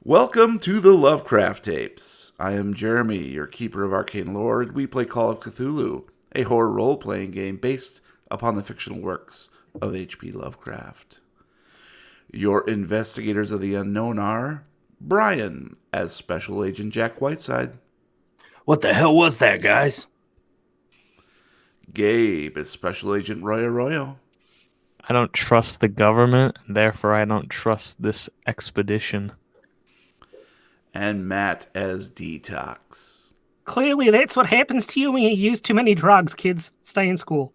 Welcome to the Lovecraft Tapes. I am Jeremy, your keeper of arcane lore, and we play Call of Cthulhu, a horror role-playing game based upon the fictional works of H.P. Lovecraft. Your investigators of the unknown are Brian as Special Agent Jack Whiteside, What the hell was that, guys? Gabe as Special Agent Roy Arroyo, I don't trust the government, and therefore I don't trust this expedition. and Matt as Detox. Clearly, that's what happens to you when you use too many drugs, kids. Stay in school.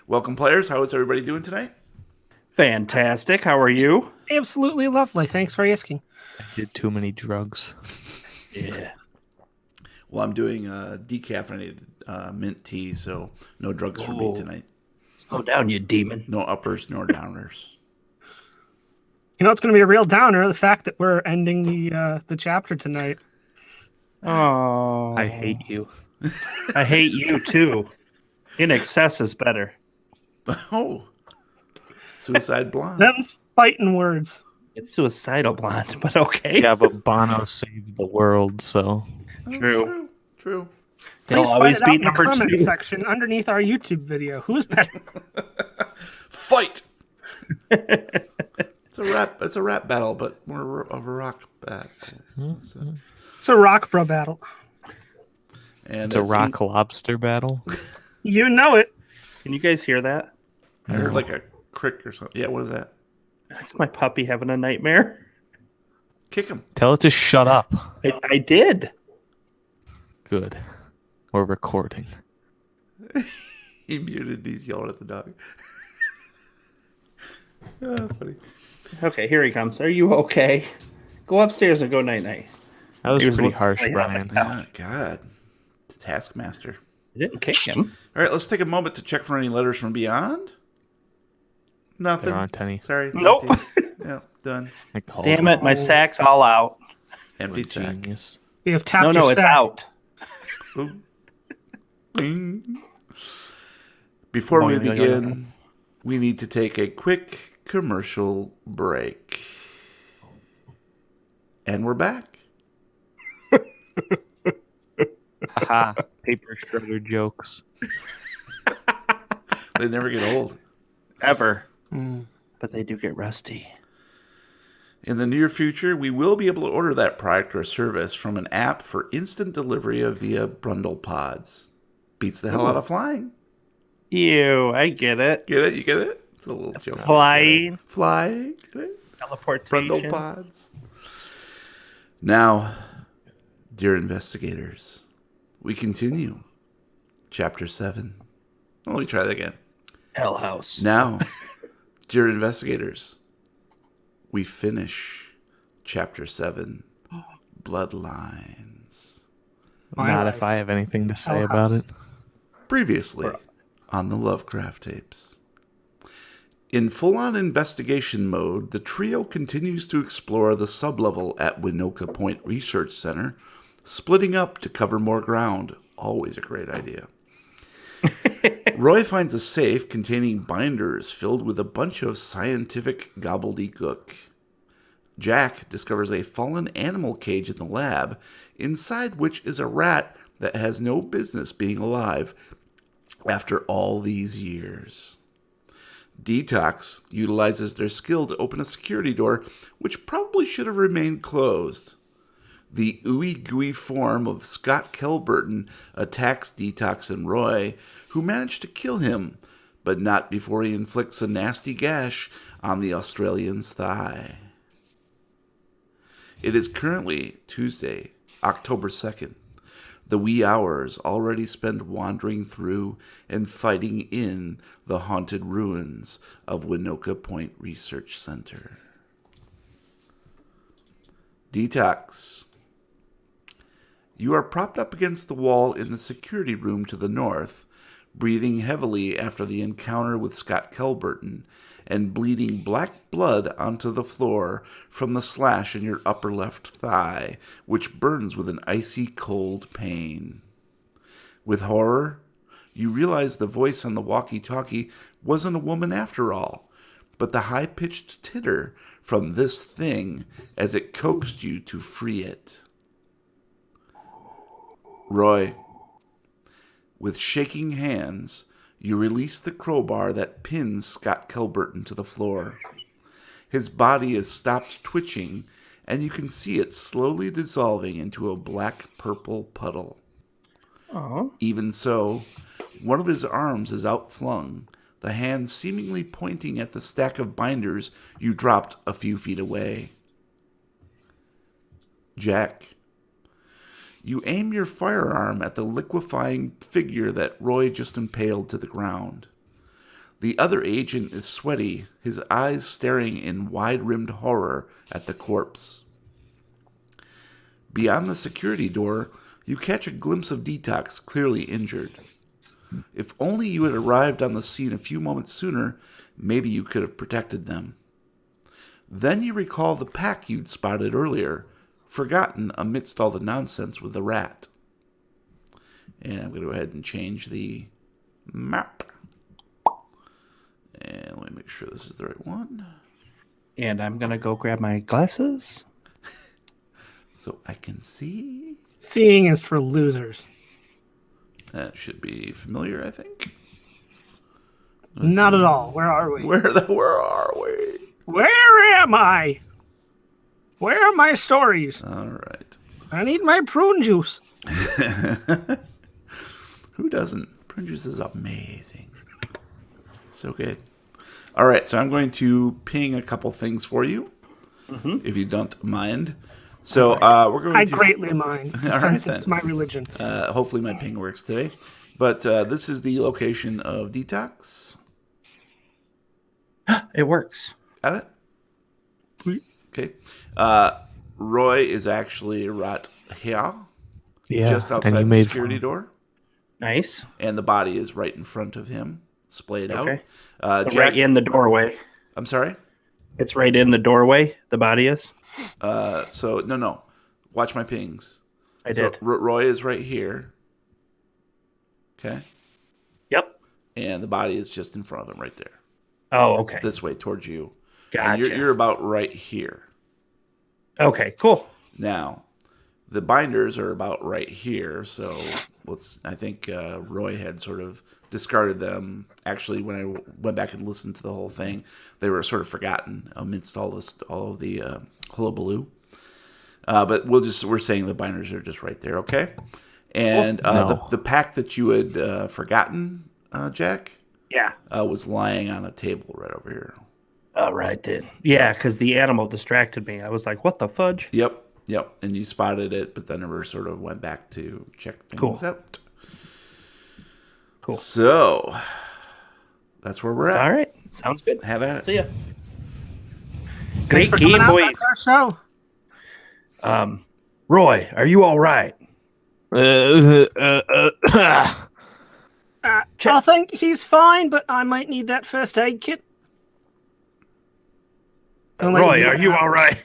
Welcome, players. How is everybody doing tonight? Fantastic. How are you? Absolutely lovely. Thanks for asking. I did too many drugs. Yeah. Well, I'm doing decaffeinated mint tea, so no drugs for me tonight. Slow down, you demon. No uppers nor downers. You know, it's going to be a real downer, the fact that we're ending the chapter tonight. Oh. I hate you. I hate you, too. In excess is better. Oh, Suicide Blonde. Them's fighting words. It's suicidal blonde, but okay. Yeah, but Bono saved the world, so... That's True. True. It'll Please always find it be out in the number comment 2. section underneath our YouTube video. Who's better? Fight. It's a rap battle, but more of a rock battle. So, It's a rock bro battle. and It's a rock lobster battle. You know it. Can you guys hear that? I heard like a crick or something. Yeah, what is that? That's my puppy having a nightmare. Kick him. Tell it to shut up. I did. Good. We're recording. He muted. He's yelling at the dog. Oh, funny. Okay, here he comes. Are you okay? Go upstairs and go night-night. That was He was pretty looking harsh, like- Brian. Oh, God. The Taskmaster. I didn't kick him. All right, let's take a moment to check for any letters from beyond. Nothing. There aren't any. Sorry. it's Nope. empty. Yeah, done. I called Damn it, my sack's all out. Empty a sack. genius. We have tapped No, your it's stack. out. Bing. Before we Boing, boing, boing, begin, we need to take a quick commercial break. And we're back. Haha. Paper shredder jokes. They never get old. Ever. Mm. But they do get rusty. In the near future, we will be able to order that product or service from an app for instant delivery via Brundle Pods. Beats the hell out of flying. Ew, I get it. Get it? You get it? It's a little joke. Flying. Flying. Get it? Teleportation. Brundle Pods. Now, dear investigators, we continue. Chapter 7. Let me try that again. Hell House. Now, dear investigators, we finish Chapter 7, Bloodlines. Not if I have anything to say Hell about House. it. Previously on the Lovecraft tapes. In full-on investigation mode, the trio continues to explore the sublevel at Winoka Point Research Center, splitting up to cover more ground. Always a great idea. Roy finds a safe containing binders filled with a bunch of scientific gobbledygook. Jack discovers a fallen animal cage in the lab, inside which is a rat that has no business being alive after all these years. Detox utilizes their skill to open a security door, which probably should have remained closed. The ooey-gooey form of Scott Kelburton attacks Detox and Roy, who manage to kill him, but not before he inflicts a nasty gash on the Australian's thigh. It is currently Tuesday, October 2nd. The wee hours already spent wandering through and fighting in the haunted ruins of Winoka Point Research Center. Detox. You are propped up against the wall in the security room to the north, breathing heavily after the encounter with Scott Kelburton and bleeding black blood onto the floor from the slash in your upper left thigh, which burns with an icy cold pain. With horror, you realize the voice on the walkie-talkie wasn't a woman after all, but the high-pitched titter from this thing as it coaxed you to free it. Roy, with shaking hands, you release the crowbar that pins Scott Kelburton to the floor. His body has stopped twitching, and you can see it slowly dissolving into a black-purple puddle. Oh. Even so, one of his arms is outflung, the hand seemingly pointing at the stack of binders you dropped a few feet away. Jack, you aim your firearm at the liquefying figure that Roy just impaled to the ground. The other agent is sweaty, his eyes staring in wide-rimmed horror at the corpse. Beyond the security door, you catch a glimpse of Detox, clearly injured. If only you had arrived on the scene a few moments sooner, maybe you could have protected them. Then you recall the pack you'd spotted earlier, forgotten amidst all the nonsense with the rat. And I'm going to go ahead and change the map. And let me make sure this is the right one. And I'm going to go grab my glasses. So I can see. Seeing is for losers. That should be familiar, I think. Not at all. Where are we? Where are we? Where am I? Where are my stories? All right. I need my prune juice. Who doesn't? Prune juice is amazing. It's so good. All right, so I'm going to ping a couple things for you, if you don't mind. So we're going I to... greatly mind. It's All right, offensive then. to my religion. Hopefully my ping works today. But this is the location of Detox. It works. Got it? Okay. Roy is actually right here, just outside the security door. Nice. And the body is right in front of him, splayed out. So Jack, right in the doorway. I'm sorry? It's right in the doorway, the body is? No. Watch my pings. I did. Roy is right here. Okay? Yep. And the body is just in front of him right there. Oh, okay. This way, towards you. Gotcha. And you're about right here. Okay, cool. Now, the binders are about right here, so I think Roy had sort of discarded them. Actually, when I went back and listened to the whole thing, they were sort of forgotten amidst all of the hullabaloo. But we're saying the binders are just right there, okay? And the pack that you had forgotten, Jack, was lying on a table right over here. All right, then. Yeah, because the animal distracted me. I was like, what the fudge? Yep. And you spotted it, but then never sort of went back to check things out. Cool. So, that's where we're at. All right. Sounds good. Have at it. See ya. Thanks Great for game, coming out. boys. That's our show. Roy, are you all right? I think he's fine, but I might need that first aid kit. Roy, are you all right?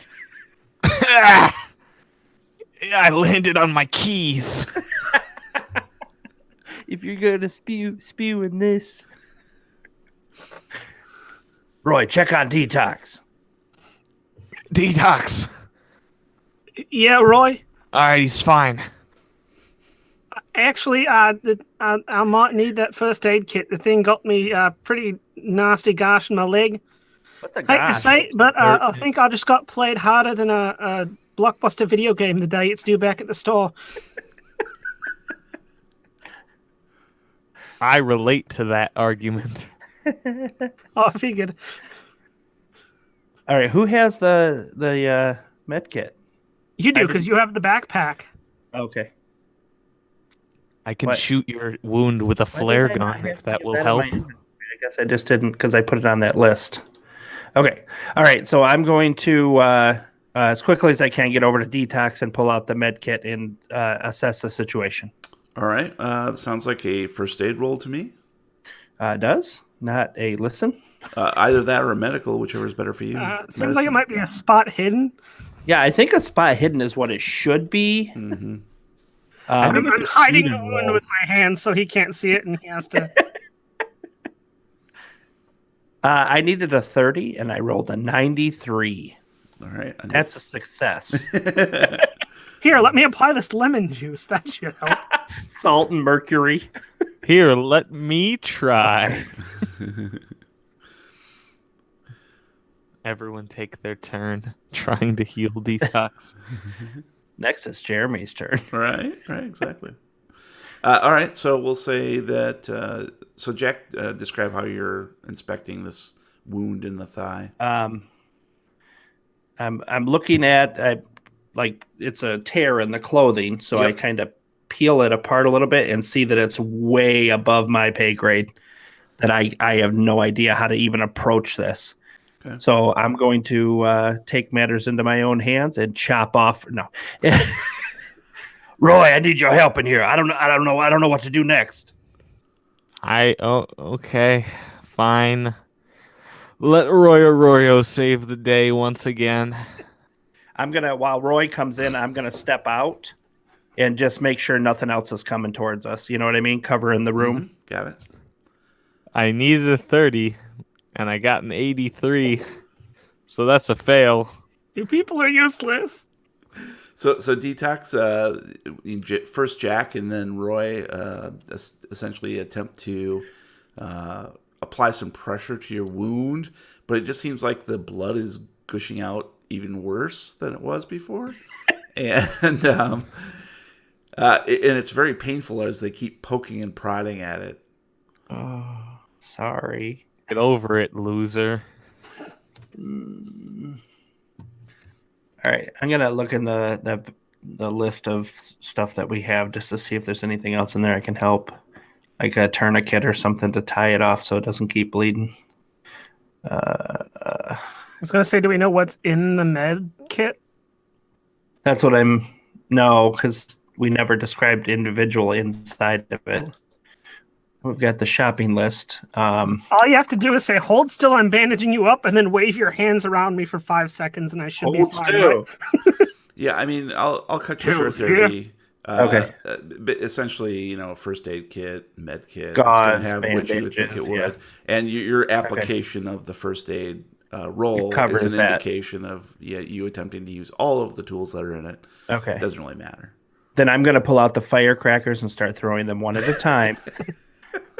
I landed on my keys. If you're gonna spew in this. Roy, check on Detox. Detox. Yeah, Roy. All right, he's fine. Actually, I might need that first aid kit. The thing got me pretty nasty gash in my leg. What's a Hate to gosh? say, but I think I just got played harder than a Blockbuster video game the day it's due back at the store. I relate to that argument. I figured. All right, who has the med kit? You do, because you have the backpack. Okay. I can What? shoot your wound with a flare gun if that will help. I guess I just didn't because I put it on that list. Okay. All right. So I'm going to, as quickly as I can, get over to Detox and pull out the med kit and assess the situation. All right. Sounds like a first aid roll to me. It does. Not a listen. Either that or a medical, whichever is better for you. Seems like it might be a spot hidden. Yeah, I think a spot hidden is what it should be. Mm-hmm. I think I'm it's a hiding the shooting wound roll. with my hands so he can't see it, and he has to. I needed a 30, and I rolled a 93. All right. That's a success. Here, let me apply this lemon juice. That should help. Salt and mercury. Here, let me try. Everyone take their turn trying to heal Detox. Next is Jeremy's turn. Right, exactly. All right, so we'll say that. So Jack, describe how you're inspecting this wound in the thigh. I'm looking at like it's a tear in the clothing, so I kind of peel it apart a little bit and see that it's way above my pay grade. That I have no idea how to even approach this. Okay. So I'm going to take matters into my own hands and chop off. No, Roy, I need your help in here. I don't know what to do next. Okay, fine. Let Roy Arroyo save the day once again. While Roy comes in, I'm gonna step out and just make sure nothing else is coming towards us. You know what I mean? Covering the room. Mm-hmm. Got it. I needed a 30, and I got an 83, so that's a fail. You people are useless. So Detox, first Jack and then Roy essentially attempt to apply some pressure to your wound, but it just seems like the blood is gushing out even worse than it was before. And it's very painful as they keep poking and prodding at it. Oh, sorry. Get over it, loser. All right, I'm gonna look in the list of stuff that we have just to see if there's anything else in there I can help, like a tourniquet or something to tie it off so it doesn't keep bleeding. I was gonna say, do we know what's in the med kit? That's what no, because we never described individual inside of it. We've got the shopping list. All you have to do is say, "Hold still, I'm bandaging you up," and then wave your hands around me for 5 seconds, and I should be fine. Right? Yeah, I mean, I'll cut you short there. Okay. But essentially, first aid kit, med kit, Gauze, it's gonna have what you would think it would, and your application of the first aid roll is an indication of you attempting to use all of the tools that are in it. Okay, it doesn't really matter. Then I'm gonna pull out the firecrackers and start throwing them one at a time.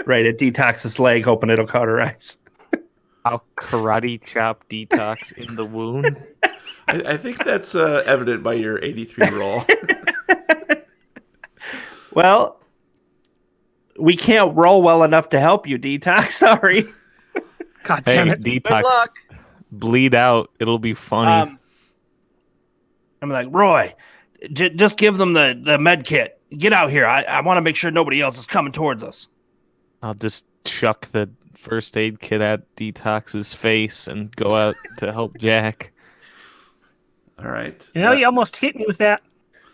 Right at Detox's leg, hoping it'll cauterize. I'll karate chop Detox in the wound. I think that's evident by your 83 roll. Well, we can't roll well enough to help you, Detox. Sorry. God damn it. Detox. Bleed out. It'll be funny. I'm like, Roy, just give them the med kit. Get out here. I want to make sure nobody else is coming towards us. I'll just chuck the first aid kit at Detox's face and go out to help Jack. All right. You almost hit me with that.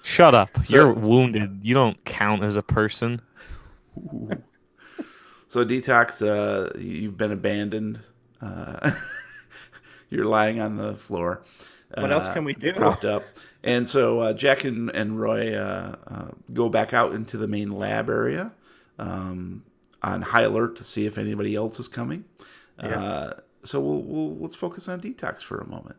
Shut up. You're wounded. You don't count as a person. Ooh. So Detox, you've been abandoned. You're lying on the floor. What else can we do? Propped up. And so Jack and Roy go back out into the main lab area. On high alert to see if anybody else is coming. Yeah. So let's focus on Detox for a moment.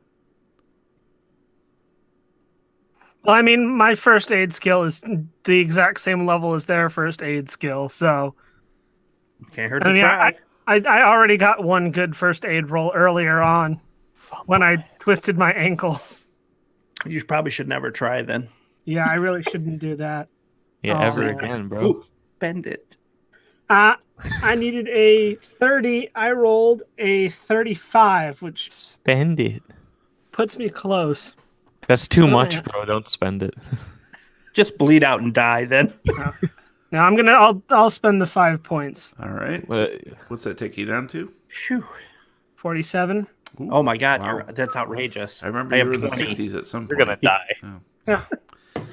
Well, I mean, my first aid skill is the exact same level as their first aid skill, so can't hurt to try. I already got one good first aid roll earlier on when I twisted my ankle. You probably should never try then. Yeah, I really shouldn't do that. Yeah, ever again, bro. Ooh, spend it. I needed a 30. I rolled a 35, which spend it. Puts me close. That's too much, bro. Don't spend it. Just bleed out and die then. Now I'll spend the 5 points. All right. What's that take you down to? 47. Ooh, oh my god, wow. That's outrageous. I remember you were in the 60s at some point. You're gonna die. Oh. Yeah.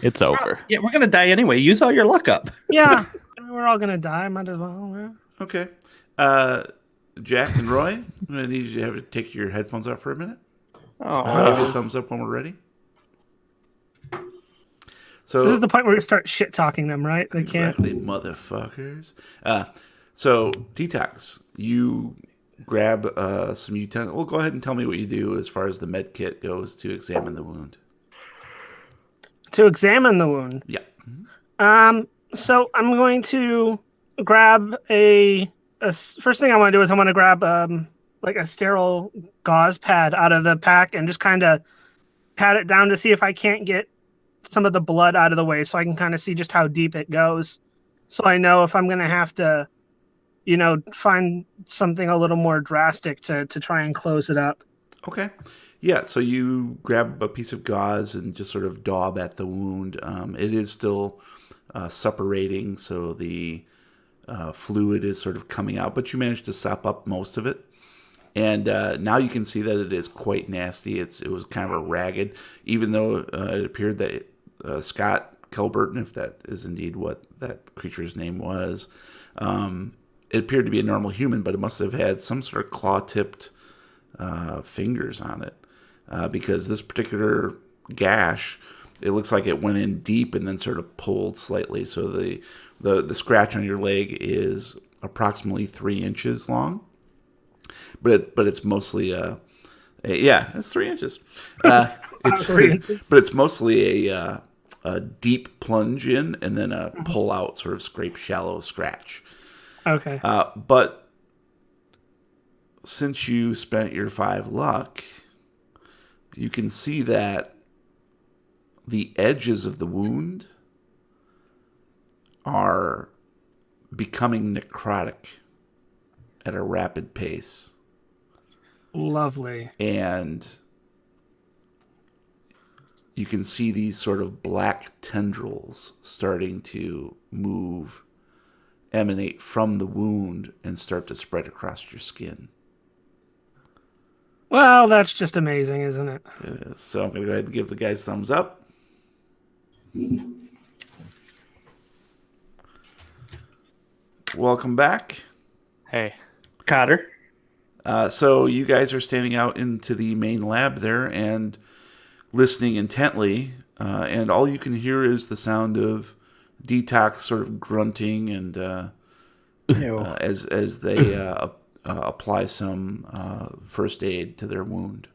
It's over. Yeah, we're gonna die anyway. Use all your luck up. Yeah. We're all gonna die. Might as well. Yeah. Okay. Jack and Roy, I'm gonna need you to have to take your headphones out for a minute. Give you a thumbs up when we're ready. So this is the point where we start shit talking them, right? They can't. Exactly, motherfuckers. So Detox, you grab some utensils. Well, go ahead and tell me what you do as far as the med kit goes to examine the wound. To examine the wound. Yeah. So I'm going to grab first thing I want to do is I want to grab like a sterile gauze pad out of the pack and just kind of pat it down to see if I can't get some of the blood out of the way, so I can kind of see just how deep it goes, so I know if I'm going to have to, find something a little more drastic to try and close it up. Okay. Yeah, so you grab a piece of gauze and just sort of daub at the wound. It is still suppurating, so the fluid is sort of coming out, but you managed to sop up most of it. And now you can see that it is quite nasty. It was kind of a ragged, even though it appeared that Scott Kelburton, if that is indeed what that creature's name was, it appeared to be a normal human, but it must have had some sort of claw-tipped fingers on it, because this particular gash, it looks like it went in deep and then sort of pulled slightly. So the scratch on your leg is approximately 3 inches long. But it's mostly it's 3 inches. But it's mostly a deep plunge in and then a pull out, sort of scrape shallow scratch. Okay. But since you spent your 5 luck, you can see that the edges of the wound are becoming necrotic at a rapid pace. Lovely. And you can see these sort of black tendrils starting to emanate from the wound and start to spread across your skin. Well, that's just amazing, isn't it? It is. So I'm going to go ahead and give the guys thumbs up. Welcome back. Hey. Cotter. So you guys are standing out into the main lab there and listening intently, and all you can hear is the sound of Detox sort of grunting and as they apply some first aid to their wound.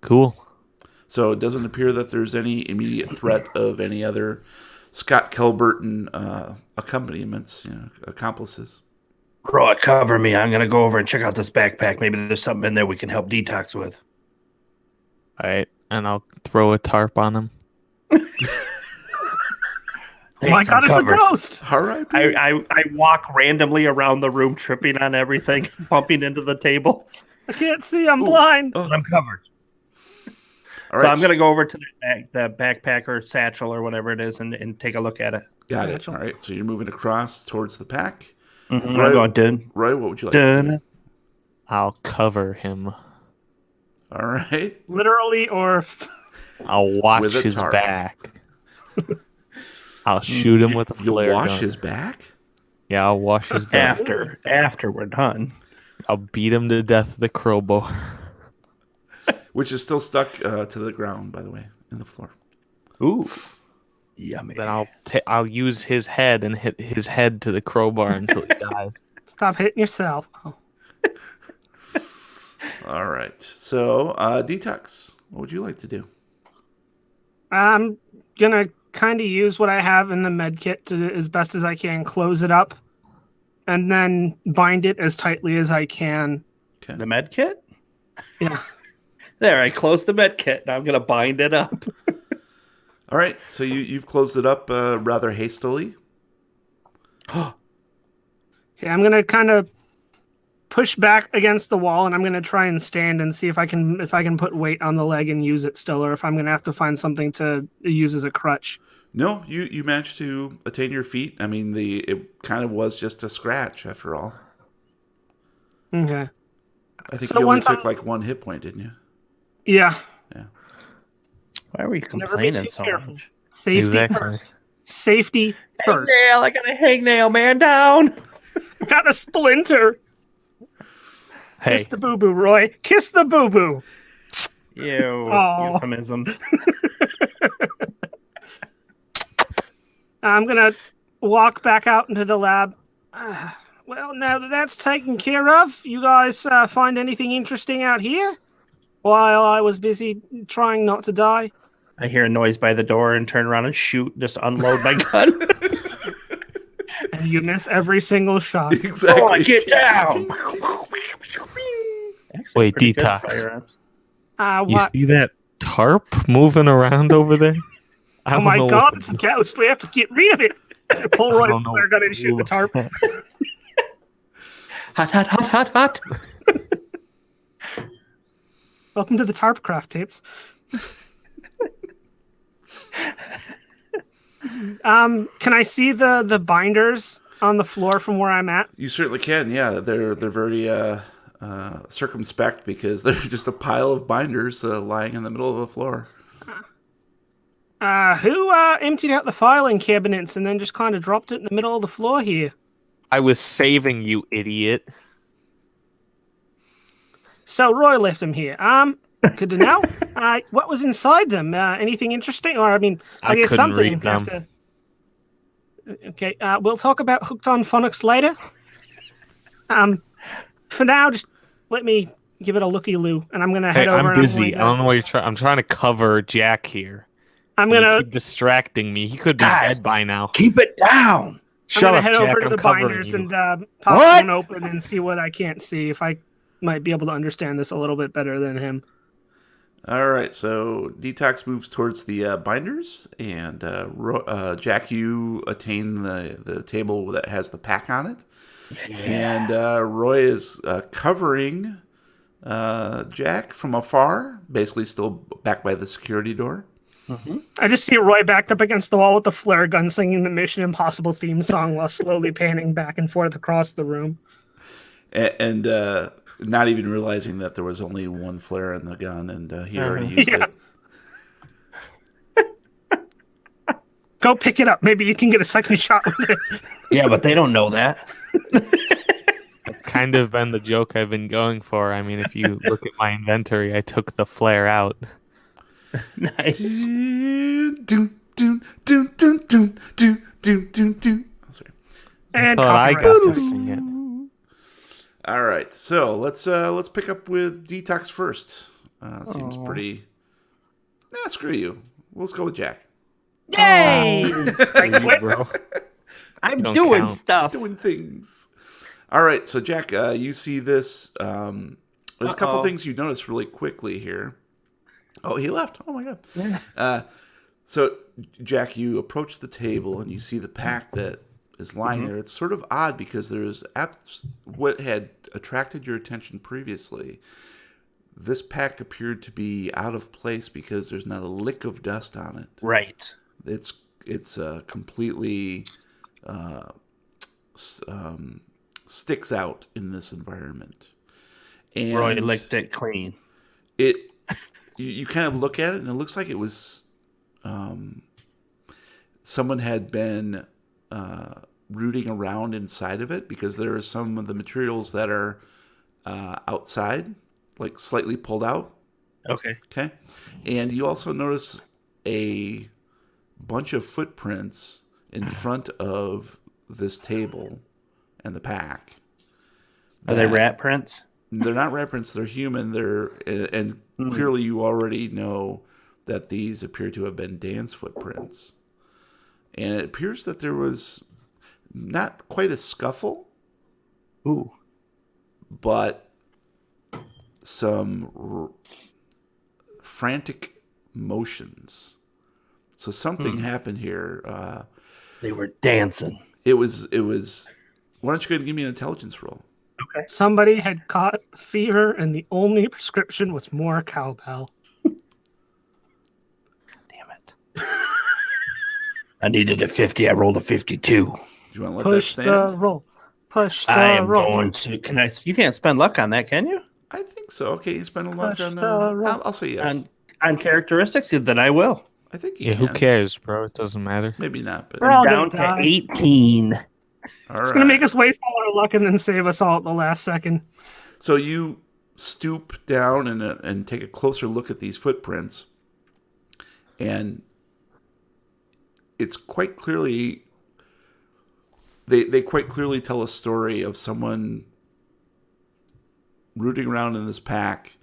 Cool. So it doesn't appear that there's any immediate threat of any other Scott Kelburton accompaniments, accomplices. Roy, cover me. I'm going to go over and check out this backpack. Maybe there's something in there we can help Detox with. All right, and I'll throw a tarp on him. Oh my God, it's a ghost! All right. I walk randomly around the room, tripping on everything, bumping into the tables. I can't see. I'm blind. But I'm covered. All right. So I'm going to go over to the backpack or satchel or whatever it is and take a look at it. Got it. All right. So you're moving across towards the pack. Mm-hmm. I'm going done. Roy, what would you like to do? I'll cover him. All right. Literally or... I'll watch With a his tarp. back. I'll shoot him with a You'll flare wash gun. his back? Yeah, I'll wash his back. After we're done. I'll beat him to death with a crowbar. Which is still stuck to the ground, by the way, in the floor. Ooh. Yummy. Then I'll use his head and hit his head to the crowbar until he dies. Stop hitting yourself. Oh. All right. So, Detox, what would you like to do? I'm going to kind of use what I have in the med kit to, as best as I can, close it up and then bind it as tightly as I can. Okay. The med kit? Yeah. There, I closed the med kit. Now I'm going to bind it up. All right. So you've closed it up rather hastily. Okay, I'm going to kind of push back against the wall, and I'm going to try and stand and see if I can put weight on the leg and use it still, or if I'm going to have to find something to use as a crutch. No, you managed to attain your feet. I mean, it kind of was just a scratch after all. Okay. I think So you only once took I'm- like 1 hit point, didn't you? Yeah. Yeah. Why are we Never be complaining too so careful. much? Safety Exactly. first. Safety first. Hangnail, I got a hangnail, man, down. Got a splinter. Hey, Kiss the boo-boo, Roy. Kiss the boo-boo. Ew. Aw. Euphemisms. I'm going to walk back out into the lab. Well, now that that's taken care of, you guys find anything interesting out here? While I was busy trying not to die. I hear a noise by the door and turn around and shoot, just unload my gun. And you miss every single shot. Exactly. Oh, get down! Wait, Pretty good Detox. firearms. You What? see that tarp moving around over there? I Oh don't my know god, what it's a ghost. We have to get rid of it. Pull I Roy's don't know flare gun and what to shoot do. the tarp. Hot, hot, hot, hot, hot. Welcome to the tarp craft tapes. Can I see the binders on the floor from where I'm at? You certainly can. Yeah, they're very circumspect because they're just a pile of binders lying in the middle of the floor. Who emptied out the filing cabinets and then just kind of dropped it in the middle of the floor here? I was saving you, idiot. So Roy left them here. Good to know. What was inside them? Anything interesting? Or I mean, I guess couldn't something. read Have them. to. Okay. We'll talk about Hooked on Phonics later. For now, just let me give it a looky-loo, and I'm gonna head Hey, over. I'm and busy. I don't know what you're trying. I'm trying to cover Jack here. I'm You gonna. keep distracting me. He could be Guys. dead by now. Keep it down! I'm Shut gonna up, head Jack. over to I'm the covering binders you. and pop What? one open and see what I can't see. If I might be able to understand this a little bit better than him. All right, so Detox moves towards the binders, and Jack, you attain the table that has the pack on it. And Roy is covering Jack from afar, basically still back by the security door. I just see Roy backed up against the wall with the flare gun singing the Mission Impossible theme song while slowly panning back and forth across the room. And not even realizing that there was only one flare in the gun, and he already used Yeah. it. Go pick it up. Maybe you can get a second shot with it. Yeah, but they don't know that. That's kind of been the joke I've been going for. I mean, if you look at my inventory, I took the flare out. Nice. Dun, dun, dun, dun, dun, dun, dun, dun, dun. Oh, sorry. And Thought I copyright. got to sing it. All right, so let's pick up with Detox first. Seems pretty. Nah, screw you. Let's go with Jack. Yay! You, bro. I'm don't doing count. stuff. Doing things. All right, so Jack, you see this. There's a couple things you notice really quickly here. Oh, he left. Oh my god. Yeah. So Jack, you approach the table and you see the pack that is lying there. It's sort of odd because there's what had attracted your attention previously. This pack appeared to be out of place because there's not a lick of dust on it. Right. It's completely sticks out in this environment. And Roy licked it clean. You kind of look at it and it looks like it was someone had been rooting around inside of it, because there are some of the materials that are outside, like slightly pulled out. Okay. Okay. And you also notice a bunch of footprints in front of this table and the pack. Are they rat prints? They're not rat prints. They're human. And clearly you already know that these appear to have been Dan's footprints. And it appears that there was not quite a scuffle, Ooh. but some frantic motions. So something happened here. They were dancing. It was. Why don't you go ahead and give me an intelligence roll? Somebody had caught fever, and the only prescription was more cowbell. Damn it. I needed a 50. I rolled a 52. Do you want to let Push that the stand? roll. Push I the am roll. going to. Can I? You can't spend luck on that, can you? I think so. Okay, you spend a lot Push on. the roll. I'll say yes. On characteristics, then I will. I think you Yeah, can. who cares, bro? It doesn't matter. Maybe not, but We're all Down gonna to die. 18. all It's right. gonna make us waste all our luck and then save us all at the last second. So you stoop down and take a closer look at these footprints, and it's quite clearly they quite clearly tell a story of someone rooting around in this pack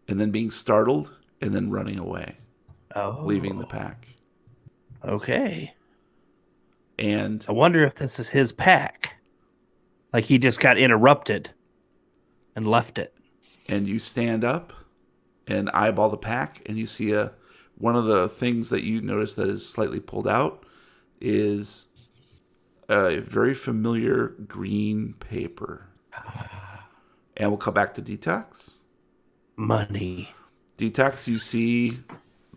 and then being startled and then running away, leaving the pack. Okay. And I wonder if this is his pack. Like he just got interrupted and left it. and you stand up and eyeball the pack, and you see one of the things that you notice that is slightly pulled out is a very familiar green paper. And we'll come back to Detox. Money. Detox, you see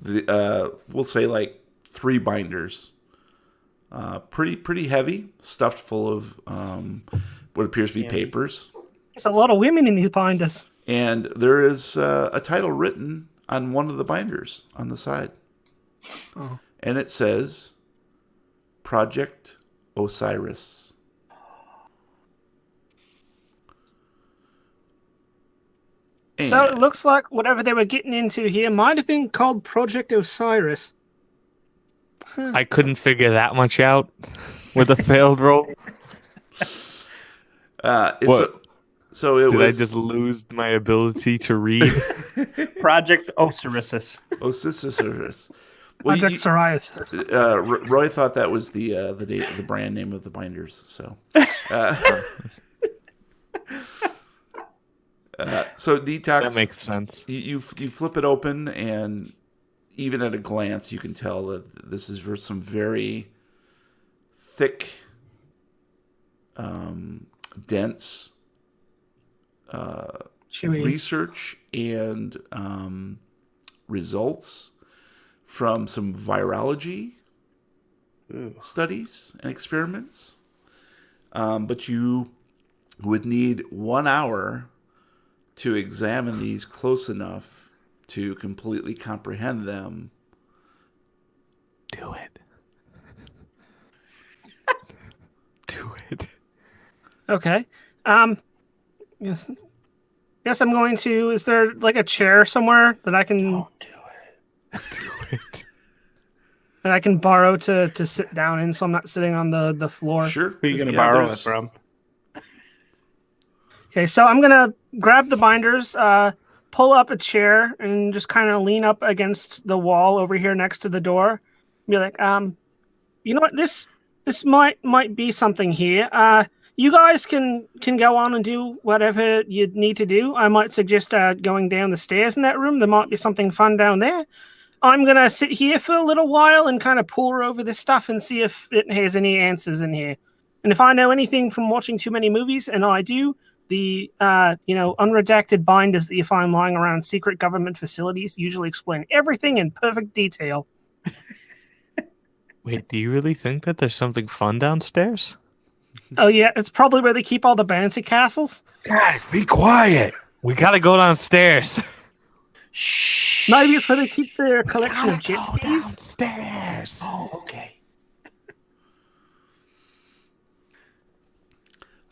we'll say like 3 binders. Pretty heavy, stuffed full of what appears to be papers. There's a lot of women in these binders. And there is a title written on one of the binders on the side. Oh. And it says Project Osiris. So it looks like whatever they were getting into here might have been called Project Osiris. I couldn't figure that much out with a failed roll. So it Did was. I just lose my ability to read? Project Osiris. Osiris. Project Psoriasis. Roy thought that was the brand name of the binders. So, so Detox. That makes sense. You flip it open, and even at a glance, you can tell that this is for some very thick, dense research and results from some virology studies and experiments. But you would need 1 hour to examine these close enough to completely comprehend them. Do it. Do it. Okay. Yes. Guess I'm going to. Is there like a chair somewhere that I can? Don't do it. Do it. That I can borrow to sit down in, so I'm not sitting on the floor. Sure. Who are you going to Yeah, borrow it there's- from? Okay, so I'm gonna grab the binders, pull up a chair, and just kind of lean up against the wall over here next to the door. Be like, you know what? This might be something here. You guys can go on and do whatever you need to do. I might suggest going down the stairs in that room. There might be something fun down there. I'm gonna sit here for a little while and kind of pore over this stuff and see if it has any answers in here. And if I know anything from watching too many movies, and I do, the unredacted binders that you find lying around secret government facilities usually explain everything in perfect detail. Wait, do you really think that there's something fun downstairs? Oh yeah, it's probably where they keep all the bouncy castles. Guys, be quiet. We gotta go downstairs. Shh. Maybe it's where they keep their collection of jet skis. Downstairs. Oh, okay.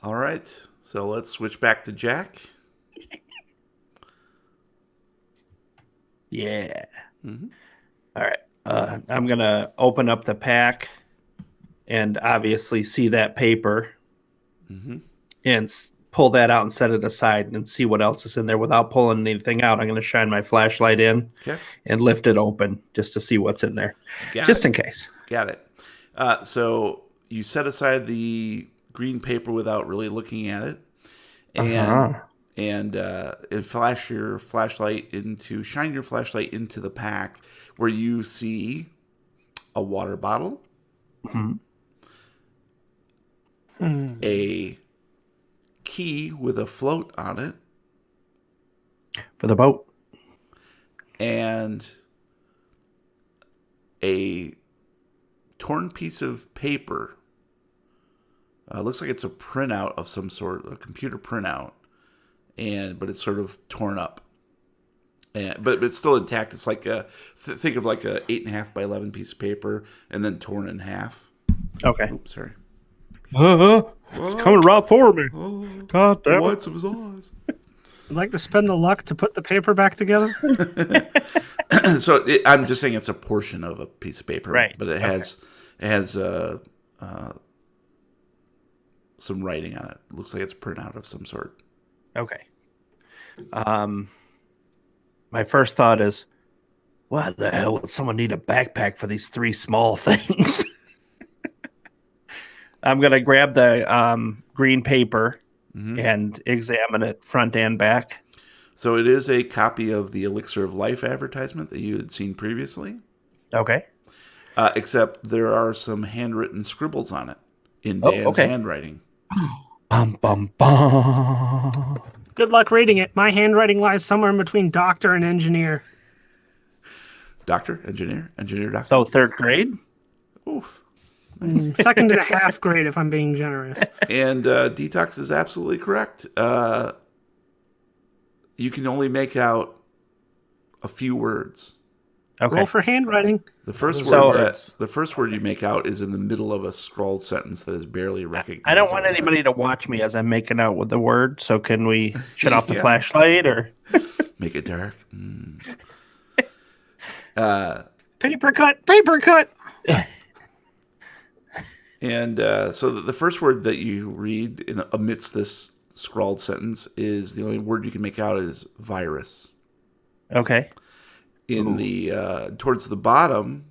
All right. So let's switch back to Jack. Yeah. Mm-hmm. All right. I'm going to open up the pack and obviously see that paper and pull that out and set it aside and see what else is in there without pulling anything out. I'm going to shine my flashlight in and lift it open just to see what's in there, in case. Got it. So you set aside the green paper without really looking at it, and shine your flashlight into the pack, where you see a water bottle, a key with a float on it, For the boat. and a torn piece of paper. Looks like it's a printout of some sort, a computer printout, but it's sort of torn up. But it's still intact. It's like think of like a 8.5 by 11 piece of paper, and then torn in half. Okay. Oops, sorry. It's coming right for me. God damn it. Whites of his eyes. I'd like to spend the luck to put the paper back together. So I'm just saying it's a portion of a piece of paper, Right. But it has some writing on it. It looks like it's a printout of some sort. Okay. My first thought is, what the hell would someone need a backpack for these 3 small things? I'm going to grab the green paper and examine it front and back. So it is a copy of the Elixir of Life advertisement that you had seen previously. Okay. Except there are some handwritten scribbles on it in Dan's handwriting. Bum, bum, bum. Good luck reading it. My handwriting lies somewhere in between doctor and engineer. Doctor, engineer, doctor. So 3rd grade? Oof. Second and a half grade, if I'm being generous. And Detox is absolutely correct. You can only make out a few words. Okay. Roll for handwriting. The first word you make out is in the middle of a scrawled sentence that is barely recognizable. I don't want anybody to watch me as I'm making out with the word. So can we shut off the flashlight or make it dark? Paper cut. And so the first word that you read amidst this scrawled sentence is the only word you can make out is virus. Okay. In the towards the bottom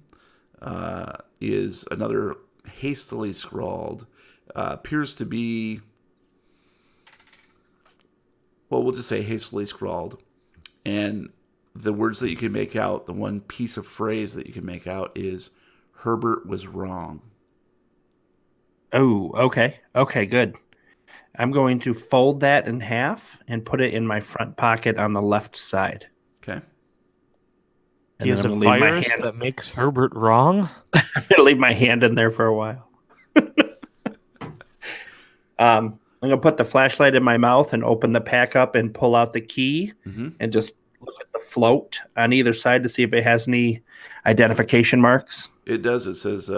is another hastily scrawled, appears to be, well, we'll just say hastily scrawled, and the words that you can make out, the one piece of phrase that you can make out is Herbert was wrong. Oh, okay. Okay, good. I'm going to fold that in half and put it in my front pocket on the left side. Okay. He has a virus that makes Herbert wrong? I'm going to leave my hand in there for a while. I'm going to put the flashlight in my mouth and open the pack up and pull out the key and just look at the float on either side to see if it has any identification marks. It does. It says,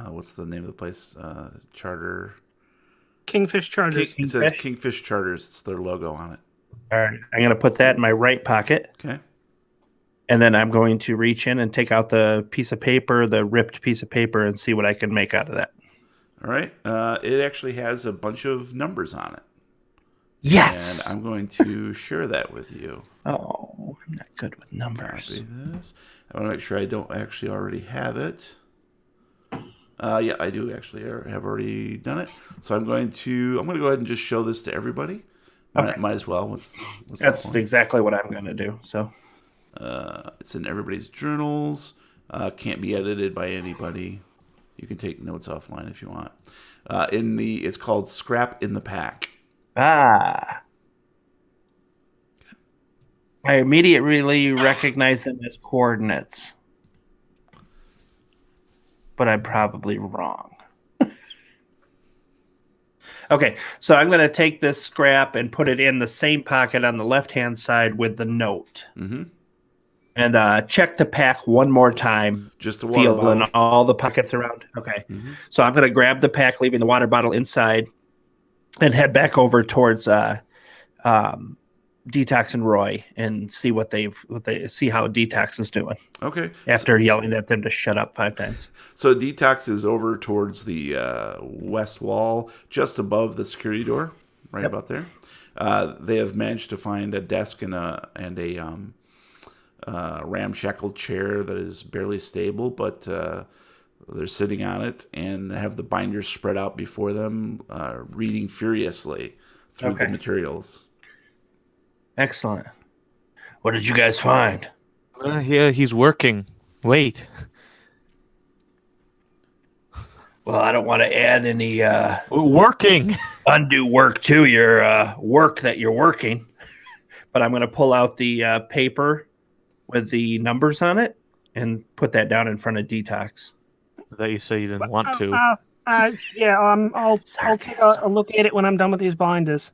what's the name of the place? Charter. Kingfish Charters. It says Kingfish Charters. It's their logo on it. All right. I'm going to put that in my right pocket. Okay. And then I'm going to reach in and take out the piece of paper, the ripped piece of paper, and see what I can make out of that. All right. It actually has a bunch of numbers on it. Yes. And I'm going to share that with you. Oh, I'm not good with numbers. Copy this. I want to make sure I don't actually already have it. Yeah, I do actually have already done it. So I'm going to go ahead and just show this to everybody. Okay. Might as well. That's exactly what I'm going to do. So it's in everybody's journals. Can't be edited by anybody. You can take notes offline if you want. It's called Scrap in the Pack. I immediately recognize them as coordinates, but I'm probably wrong. Okay, so I'm going to take this scrap and put it in the same pocket on the left-hand side with the note. Mm-hmm. And check the pack one more time. Just the water feeling bottle. all the pockets around. Okay, so I'm going to grab the pack, leaving the water bottle inside, and head back over towards Detox and Roy and see what they see how Detox is doing. Okay. After yelling at them to shut up 5 times. So Detox is over towards the west wall, just above the security door, right about there. They have managed to find a desk and a ramshackle chair that is barely stable, but they're sitting on it and have the binders spread out before them, reading furiously through the materials. Excellent. What did you guys find? Yeah, he's working. Wait. Well, I don't want to add any Working. undue work to your work that you're working, but I'm going to pull out the paper with the numbers on it and put that down in front of Detox. I thought you said you didn't want to. I'll take a look at it when I'm done with these binders.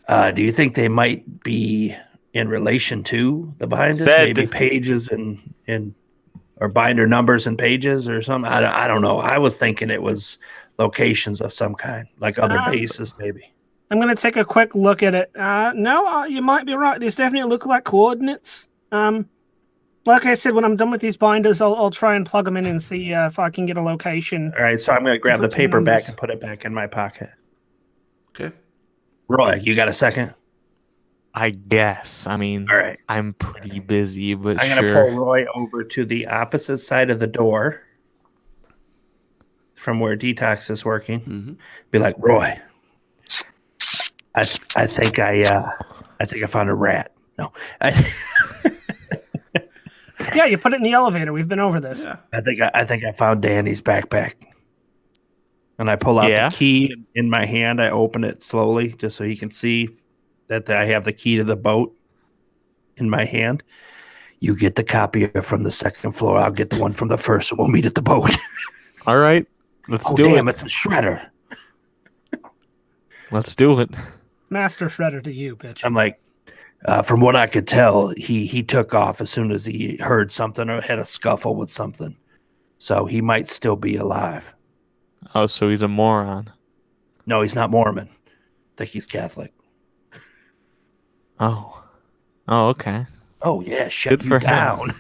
Do you think they might be in relation to the binders? Maybe pages and or binder numbers and pages or something? I don't know. I was thinking it was locations of some kind, like other bases maybe. I'm going to take a quick look at it. No, you might be right. These definitely look like coordinates. Like like I said, when I'm done with these binders, I'll try and plug them in and see if I can get a location. All right, so I'm going to grab the put some paper back numbers. and put it back in my pocket. Okay. Roy, you got a second? I guess. I mean, All right. I'm pretty busy, but I'm going to sure. pull Roy over to the opposite side of the door from where Detox is working. Mm-hmm. Be like, Roy, I think I found a rat. No, Yeah, you put it in the elevator. We've been over this. Yeah. I think I found Danny's backpack. And I pull out Yeah? the key in my hand. I open it slowly just so he can see that I have the key to the boat in my hand. You get the copier from the second floor. I'll get the one from the first, and we'll meet at the boat. All right. Let's Oh, do damn, it. it's a shredder. Let's do it. Master shredder to you, bitch. I'm like, from what I could tell, he took off as soon as he heard something or had a scuffle with something. So he might still be alive. Oh, so he's a moron. No, he's not Mormon. I think he's Catholic. Oh. Oh, okay. Oh, yeah, shut Good you for him. down.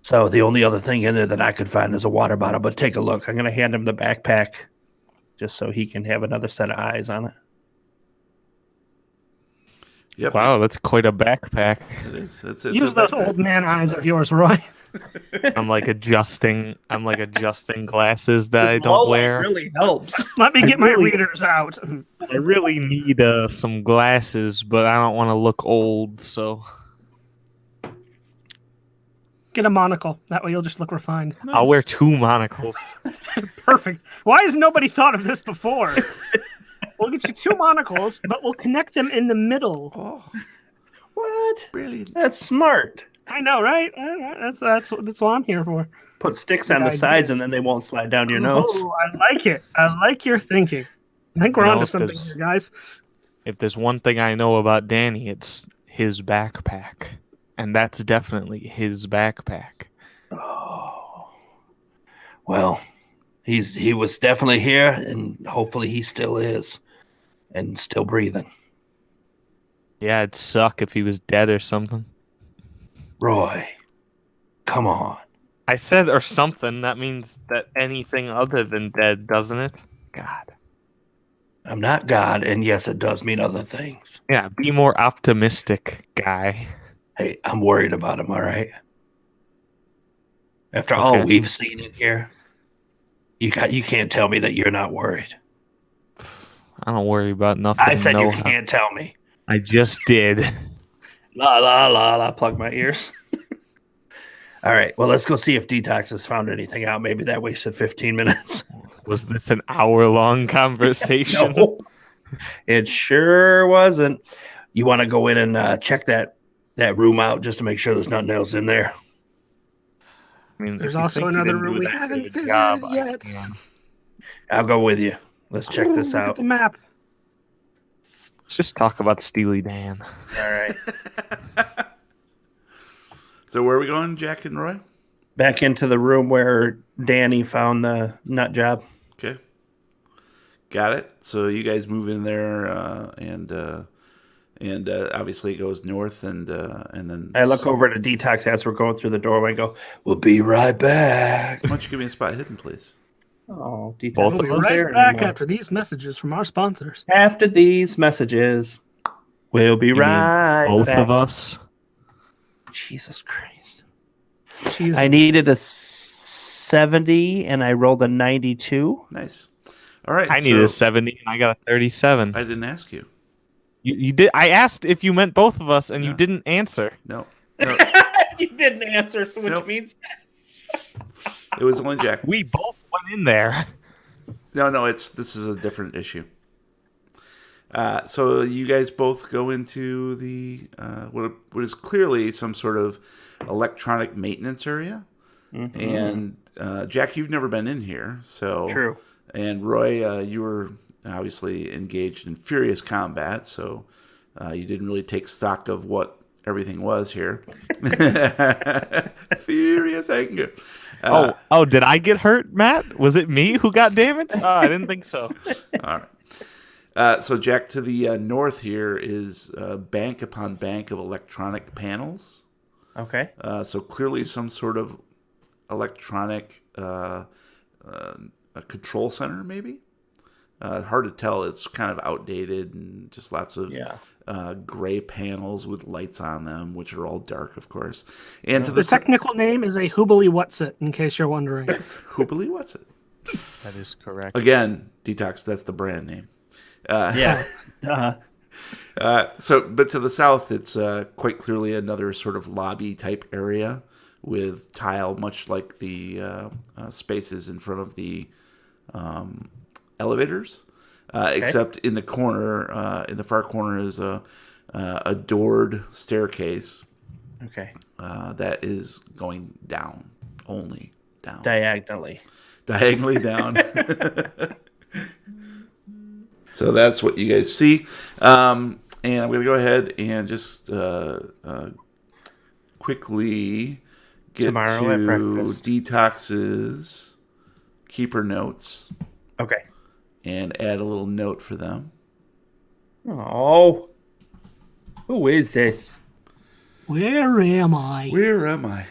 So the only other thing in there that I could find is a water bottle. But take a look. I'm going to hand him the backpack just so he can have another set of eyes on it. Yep. Wow, that's quite a backpack. It is. It's Use those old man eyes of yours, Roy. I'm like adjusting glasses that I This don't low light wear. really helps. Let me get my really- readers out. I really need some glasses, but I don't want to look old, so Get a monocle. That way you'll just look refined. I'll wear 2 monocles. Perfect. Why has nobody thought of this before? We'll get you 2 monocles, but we'll connect them in the middle. Oh, What? brilliant. That's smart. I know, right? That's what I'm here for. Put sticks on the Good sides ideas. and then they won't slide down your nose. Oh, I like it. I like your thinking. I think we're You know, onto if something there's- here, guys. If there's one thing I know about Danny, it's his backpack. And that's definitely his backpack. Oh. Well, he was definitely here, and hopefully he still is, and still breathing. Yeah, it'd suck if he was dead or something. Roy, come on. I said or something. That means that anything other than dead, doesn't it? God. I'm not God, and yes, it does mean other things. Yeah, be more optimistic, guy. Hey, I'm worried about him, all right? After all Okay. we've seen in here, you can't tell me that you're not worried. I don't worry about nothing. I said you no how- can't tell me. I just did. La la la la. Plug my ears. All right. Well, let's go see if Detox has found anything out. Maybe that wasted 15 minutes. Was this an hour-long conversation? No, it sure wasn't. You want to go in and check that room out just to make sure there's nothing else in there. I mean, There's if you also think you another didn't do room we that haven't good a visited job, I yet. can. I'll go with you. Let's check this Look at out. the map. Let's just talk about Steely Dan. All right. So where are we going, Jack and Roy? Back into the room where Danny found the nut job. Okay. Got it. So you guys move in there, and obviously it goes north, and then I look over to Detox as we're going through the doorway and go, "We'll be right back." Why don't you give me a spot hidden, please? Oh, Detox Both We'll of be isn't us? there right back anymore. after these messages from our sponsors. After these messages, we'll be You mean right Both back. of us. Jesus Christ. Jesus. I needed a 70 and I rolled a 92. Nice. All right. I needed a 70 and I got a 37. I didn't ask you. You did. I asked if you meant both of us, and you Yeah. didn't answer. No. You didn't answer, so which Nope. means It was only Jack. We both went in there. No. This is a different issue. So you guys both go into the what is clearly some sort of electronic maintenance area, and Jack, you've never been in here, so True. And Roy, you were obviously engaged in furious combat, so you didn't really take stock of what everything was here. Furious anger. Oh, did I get hurt, Matt? Was it me who got damaged? Oh, I didn't think so. All right. So, Jack, to the north here is bank upon bank of electronic panels. Okay. So clearly some sort of electronic a control center, maybe. Hard to tell. It's kind of outdated and just lots of gray panels with lights on them, which are all dark, of course. And to The technical name is a Hoobly What's It, in case you're wondering. It's Hoobly What's It. That is correct. Again, Detox, that's the brand name. Yeah. But to the south, it's quite clearly another sort of lobby type area with tile, much like the spaces in front of the elevators. Except in the corner, in the far corner, is a doored staircase. Okay. That is going down, only down. Diagonally Down. So that's what you guys see. And I'm going to go ahead and just quickly get Tomorrow at to breakfast. Detox's keeper notes Okay. and add a little note for them. Oh. Who is this? Where am I? Where am I?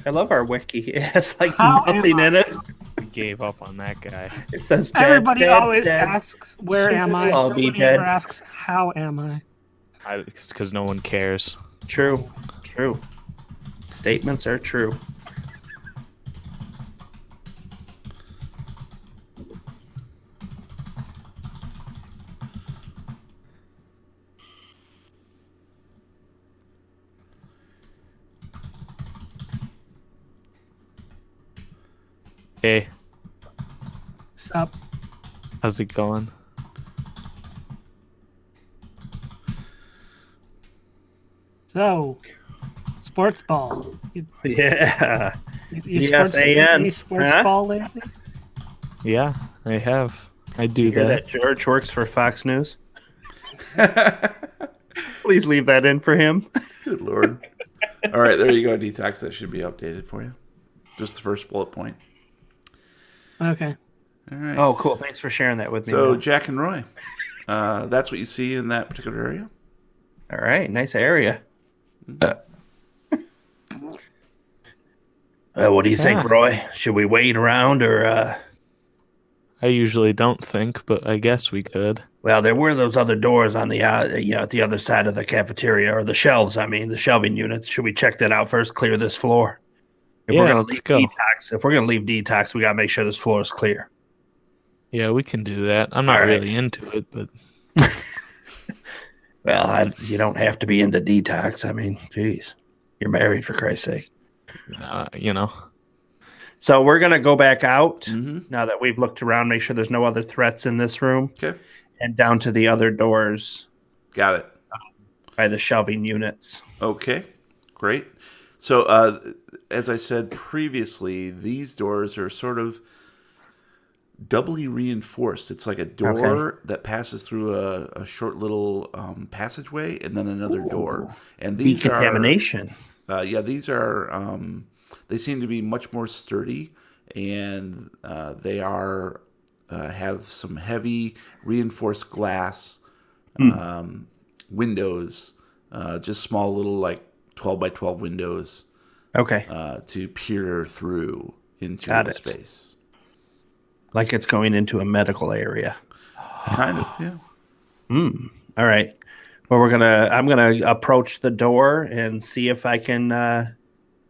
I love our wiki. It has like How am nothing in it. We gave up on that guy. It says dead, Everybody dead, always dead. asks, where am I? I'll be Nobody dead. ever asks, how am I? It's because no one cares. True. Statements are true. Hey, Sup? how's it going? So, sports ball. Yeah. You ESAN, any sports huh? ball lately? Yeah, I have. I do You hear that. that George works for Fox News? Please leave that in for him. Good Lord. All right, there you go, Detox. That should be updated for you. Just the first bullet point. Okay. All right. Oh, cool. Thanks for sharing that with me. So, man. Jack and Roy, that's what you see in that particular area. All right. Nice area. What do you think, Yeah. Roy? Should we wait around or... I usually don't think, but I guess we could. Well, there were those other doors on the, at the other side of the cafeteria, or the shelves, the shelving units. Should we check that out first, clear this floor? If we're Yeah, gonna let's leave go. Detox, if we're going to leave Detox, we got to make sure this floor is clear. Yeah, we can do that. I'm not All right. really into it, but Well, you don't have to be into Detox. Geez, you're married, for Christ's sake. you know. So we're going to go back out Mm-hmm. now that we've looked around, make sure there's no other threats in this room, Okay. and down to the other doors Got it. by the shelving units. Okay. Great. So, as I said previously, these doors are sort of doubly reinforced. It's like a door that passes through a short little passageway and then another door. And these Decontamination. these are they seem to be much more sturdy, and they are have some heavy reinforced glass windows, just small little like 12 by 12 windows Okay. to peer through into Got the it. space. Like it's going into a medical area. Kind of, yeah. All right. Well, I'm gonna approach the door and see if I can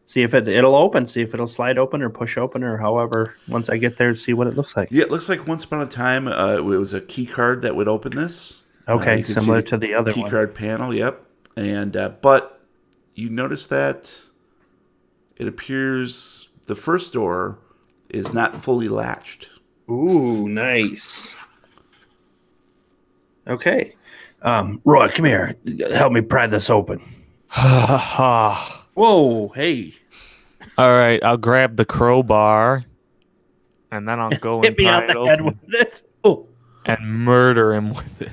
see if it'll open, see if it'll slide open or push open or however. Once I get there, see what it looks like. Yeah, it looks like once upon a time it was a key card that would open this. Okay, you can similar see to the other key one. card panel. Yep, and but you notice that it appears the first door is not fully latched. Ooh, nice. Okay. Roy, come here. Help me pry this open. All Whoa, hey. right, I'll grab the crowbar, and then I'll go and Hit me pry on it the head open with it. Oh, and murder him with it.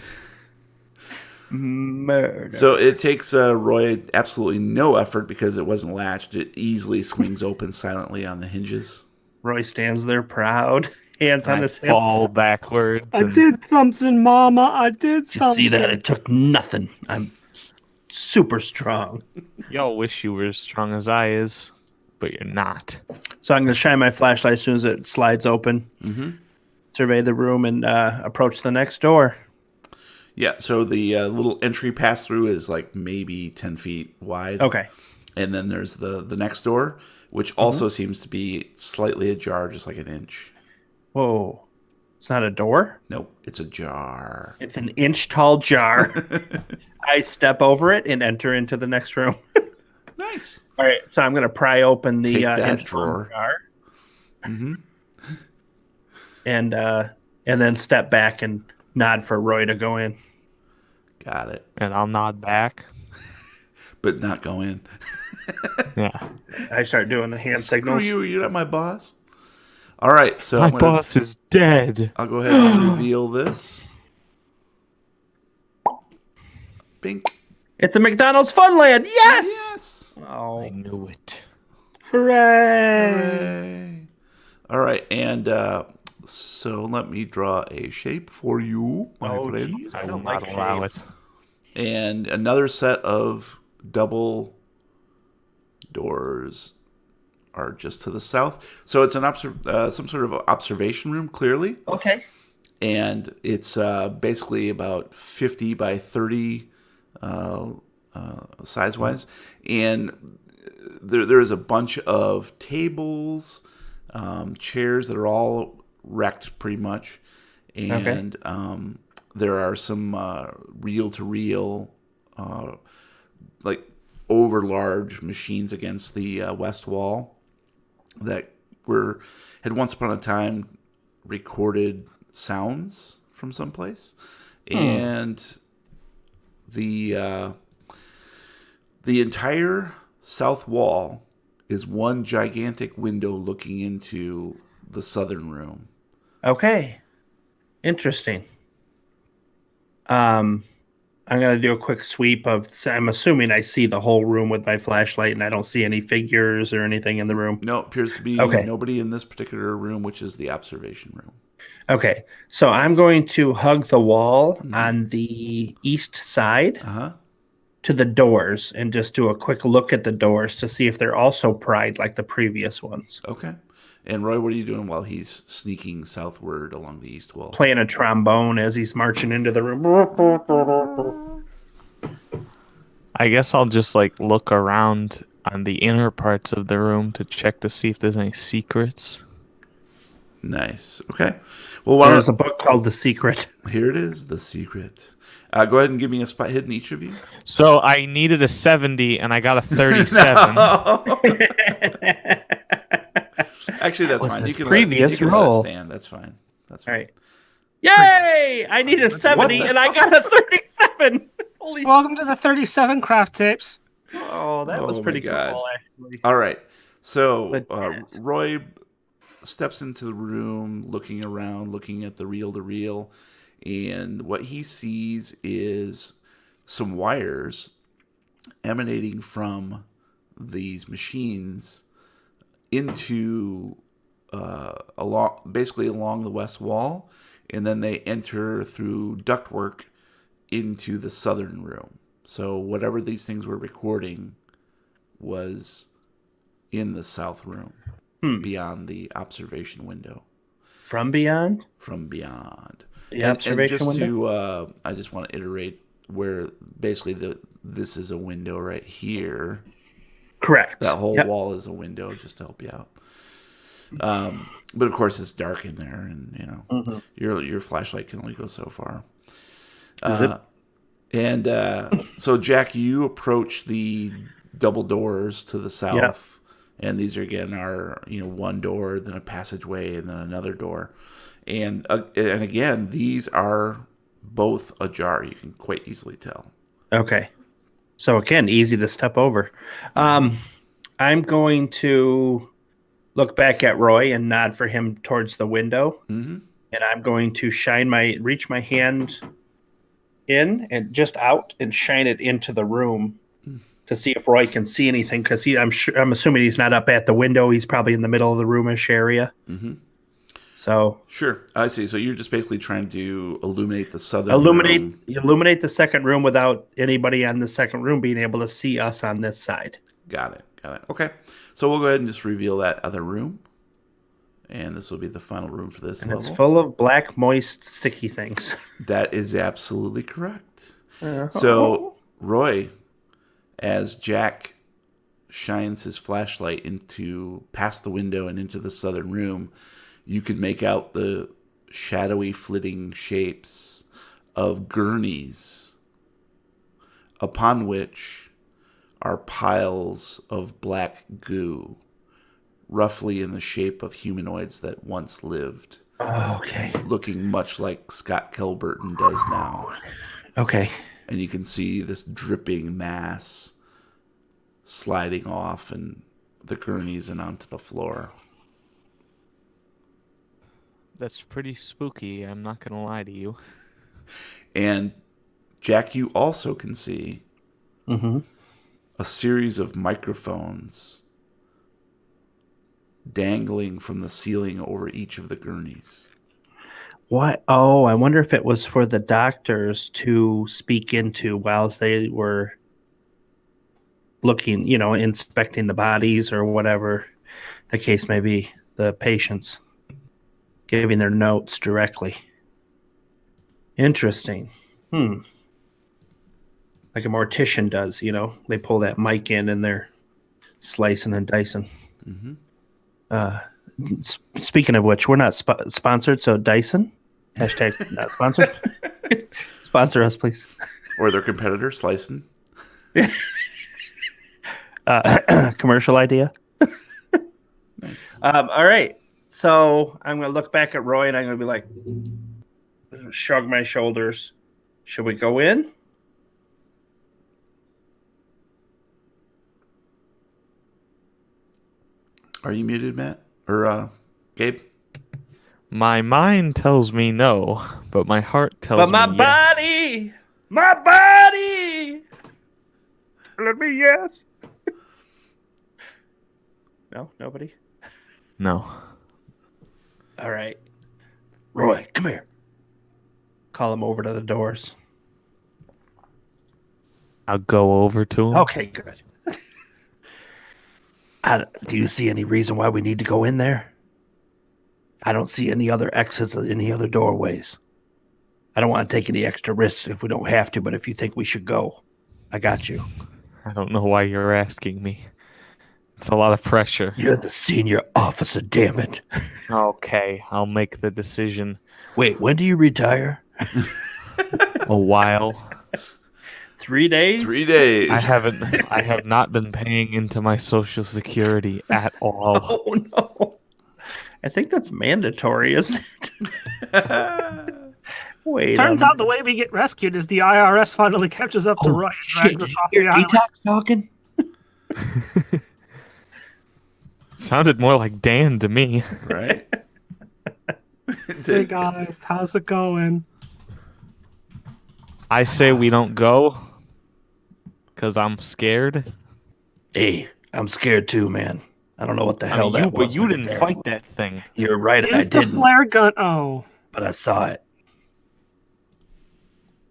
murder. So it takes Roy absolutely no effort because it wasn't latched. It easily swings open silently on the hinges. Roy stands there proud. hands on I his hips. fall backwards. I and- did something, Mama. I did You something. see that? It took nothing. I'm super strong. Y'all wish you were as strong as I is, but you're not. So I'm going to shine my flashlight as soon as it slides open, survey the room, and approach the next door. Yeah, so the little entry pass-through is like maybe 10 feet wide. Okay. And then there's the next door, which also seems to be slightly ajar, just like an inch. Whoa. It's not a door? Nope, it's a jar. It's an inch-tall jar. I step over it and enter into the next room. Nice. All right, so I'm going to pry open the Take that inch-tall drawer. jar. And then step back and nod for Roy to go in. Got it. And I'll nod back. But not go in. Yeah. I start doing the hand Screw signals. you, you're not my boss. All right, so My I'm gonna, boss is dead. I'll go ahead and reveal this. Bink. It's a McDonald's Funland. Yes! Yes. Oh. I knew it. Hooray! Hooray. All right, and so let me draw a shape for you, my friend. geez. I will don't not like allow shapes. it. And another set of double doors are just to the south. So it's an some sort of observation room, clearly. Okay. And it's basically about 50 by 30 size-wise. And there is a bunch of tables, chairs that are all wrecked pretty much. And there are some reel-to-reel, like over-large machines against the west wall that had once upon a time recorded sounds from someplace. And the entire south wall is one gigantic window looking into the southern room. Okay. Interesting. I'm going to do a quick sweep of, I'm assuming I see the whole room with my flashlight and I don't see any figures or anything in the room. No, appears to be Okay. nobody in this particular room, which is the observation room. Okay. So I'm going to hug the wall on the east side to the doors and just do a quick look at the doors to see if they're also pried like the previous ones. Okay. And Roy, what are you doing while he's sneaking southward along the east wall? Playing a trombone as he's marching into the room. I guess I'll just like look around on the inner parts of the room to check to see if there's any secrets. Nice. Okay. Well, why There's a don't, book called The Secret. here it is, The Secret. Go ahead and give me a spot hidden, each of you. So I needed a 70 and I got a 37. Actually, that's was fine. his You can previous let it roll. stand. That's fine. That's All fine. right. Yay! I needed 70 the and I got a 37. Holy Welcome to the 37 craft tapes. Oh, that Oh was my pretty God. cool, actually. All right. So Legit. Roy steps into the room, looking around, looking at the reel-to-reel, and what he sees is some wires emanating from these machines into basically along the west wall, and then they enter through ductwork into the southern room. So whatever these things were recording was in the south room, beyond the observation window. From beyond? From beyond. The And observation just window? to, I just want to iterate where basically this is a window right here. Correct. That whole Yep. wall is a window, just to help you out. But of course, it's dark in there, and your flashlight can only go so far. And so, Jack, you approach the double doors to the south, and these are again are one door, then a passageway, and then another door, and again these are both ajar. You can quite easily tell. Okay. So again, easy to step over. I'm going to look back at Roy and nod for him towards the window. Mm-hmm. And I'm going to reach my hand in and just out and shine it into the room to see if Roy can see anything. Because I'm assuming he's not up at the window. He's probably in the middle of the roomish area. Mm-hmm. So Sure, I see. So you're just basically trying to illuminate the southern room. illuminate the second room without anybody on the second room being able to see us on this side. Got it. Okay. So we'll go ahead and just reveal that other room. And this will be the final room for this And level. it's full of black, moist, sticky things. That is absolutely correct. So, Roy, as Jack shines his flashlight into past the window and into the southern room, you can make out the shadowy flitting shapes of gurneys, upon which are piles of black goo, roughly in the shape of humanoids that once lived. Okay. Looking much like Scott Kelburton does now. Okay. And you can see this dripping mass sliding off and the gurneys and onto the floor. That's pretty spooky, I'm not going to lie to you. And Jack, you also can see a series of microphones dangling from the ceiling over each of the gurneys. What? Oh, I wonder if it was for the doctors to speak into whilst they were looking, inspecting the bodies or whatever the case may be, the patients giving their notes directly. Interesting. Like a mortician does, they pull that mic in and they're slicing and dicing. Speaking of which, we're not sponsored, so Dyson, hashtag not sponsored. Sponsor us, please. Or their competitor, Slicing. Commercial idea. Nice. All right. So I'm going to look back at Roy and I'm going to be like, shrug my shoulders. Should we go in? Are you muted, Matt? Or Gabe? My mind tells me no, but my heart tells me yes. My body. Let me yes. No, nobody. No. All right. Roy, come here. Call him over to the doors. I'll go over to him. Okay, good. Do you see any reason why we need to go in there? I don't see any other exits or any other doorways. I don't want to take any extra risks if we don't have to, but if you think we should go, I got you. I don't know why you're asking me. It's a lot of pressure. You're the senior officer, damn it. Okay, I'll make the decision. Wait, when do you retire? A while. 3 days? 3 days. I have not been paying into my Social Security at all. Oh, no. I think that's mandatory, isn't it? Wait. Turns out the way we get rescued is the IRS finally catches up to Roy and drags us off the island. Talking? Sounded more like Dan to me. Right? Hey guys, how's it going? I say we don't go because I'm scared. Hey, I'm scared too, man. I don't know what the hell that was. But you didn't fight that thing. You're right, I It's the didn't. flare gun. Oh. But I saw it.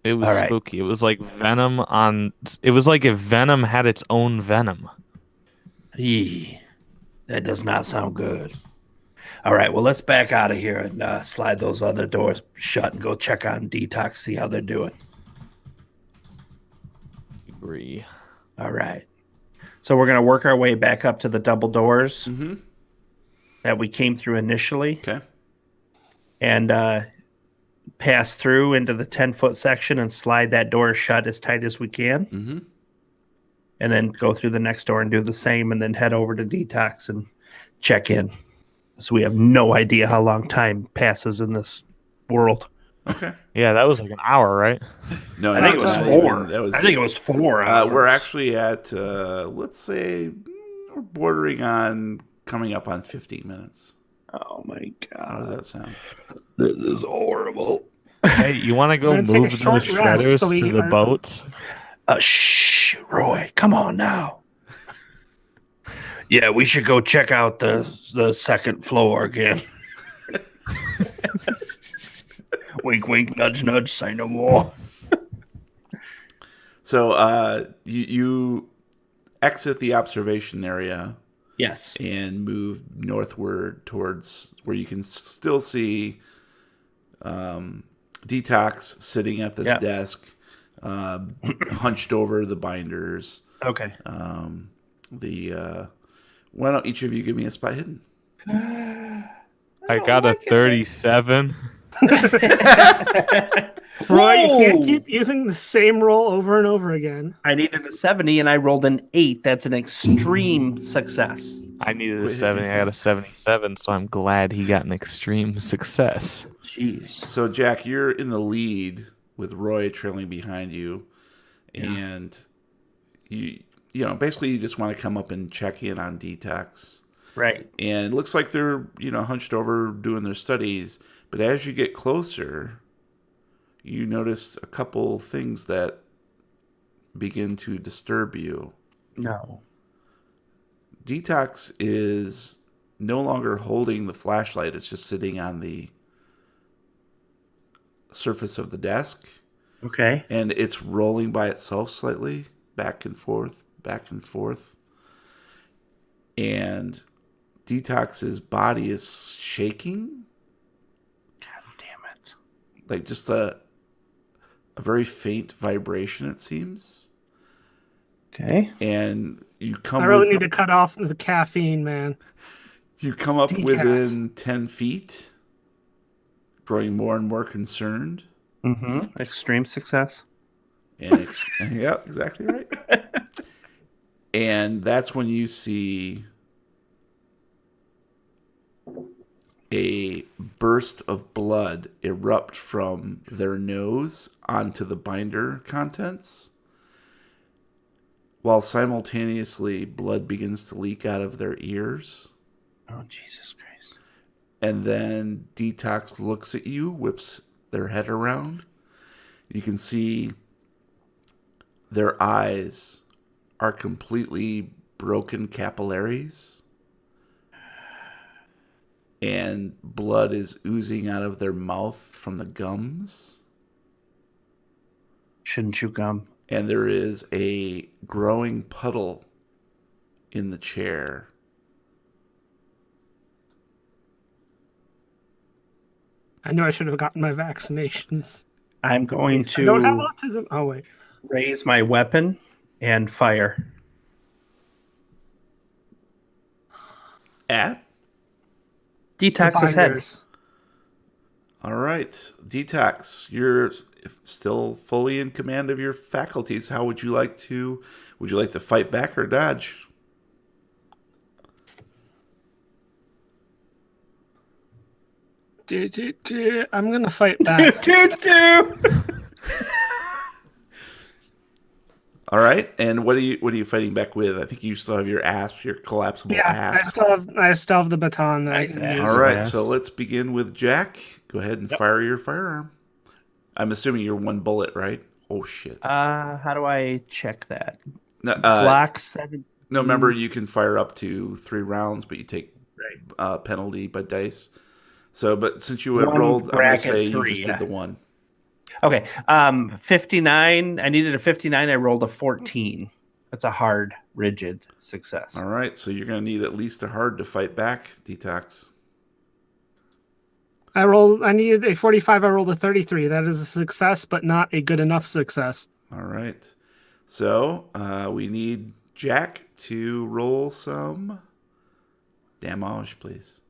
It was All right. spooky. It was like Venom on... It was like if Venom had its own Venom. Eee, that does not sound good. All right, well, let's back out of here and slide those other doors shut and go check on Detox, see how they're doing. Agree. All right. So we're going to work our way back up to the double doors that we came through initially. Okay. And pass through into the 10-foot section and slide that door shut as tight as we can. And then go through the next door and do the same and then head over to Detox and check in. So we have no idea how long time passes in this world. Okay. Yeah, that was like an hour, right? No, I think it was not 4. even. That was, I think it was 4 hours. we're actually at, let's say, we're bordering on coming up on 15 minutes. Oh, my God. How does that sound? This is horrible. Hey, you want to go We're gonna take a move the short rest shredders so we to can the learn. boats? Shh, Roy, come on now. Yeah, we should go check out the second floor again. Wink, wink, nudge, nudge. Say no more. So you exit the observation area Yes. and move northward towards where you can still see Detox sitting at this desk, hunched over the binders. Okay. Why don't each of you give me a spot hidden? I got a 37. Roy, you can't keep using the same roll over and over again. I needed a 70 and I rolled an 8. That's an extreme success. I needed a 70. I got a 77, so I'm glad he got an extreme success. Jeez. So, Jack, you're in the lead with Roy trailing behind you, and you basically you just want to come up and check in on Detox. Right. And it looks like they're, hunched over doing their studies. But as you get closer, you notice a couple things that begin to disturb you. No. Detox is no longer holding the flashlight. It's just sitting on the surface of the desk. Okay. And it's rolling by itself slightly, back and forth, back and forth. And Detox's body is shaking. God damn it. Like just a very faint vibration, it seems. Okay. And you come I really need to cut off the caffeine, man. You come up Decaf. within 10 feet, growing more and more concerned. Mm-hmm. Extreme success. And yeah, exactly right. And that's when you see a burst of blood erupt from their nose onto the binder contents, while simultaneously blood begins to leak out of their ears. Oh, Jesus Christ. And then Detox looks at you, whips their head around. You can see their eyes are completely broken capillaries. And blood is oozing out of their mouth from the gums. Shouldn't chew gum. And there is a growing puddle in the chair. I knew I should have gotten my vaccinations. I'm going I don't have to autism. Oh, wait. raise my weapon and fire. At? Detox's head. Binders. All right. Detox, you're still fully in command of your faculties. How would you like to fight back or dodge? I'm gonna fight back. All right. And what are you fighting back with? I think you still have your collapsible Yeah, asp. I still have the baton that I Nice can ass. use. All right. Yes. So let's begin with Jack. Go ahead and fire your firearm. I'm assuming you're one bullet, right? Oh shit. How do I check that? No, Glock 7. no, remember you can fire up to 3 rounds, but you take penalty by dice. So, but since you had One rolled, I'm gonna bracket say you 3, just did the one. Okay. 59. I needed a 59. I rolled a 14. That's a hard, rigid success. All right. So you're gonna need at least a hard to fight back, Detox. I needed a 45. I rolled a 33. That is a success, but not a good enough success. All right. So we need Jack to roll some damage, please.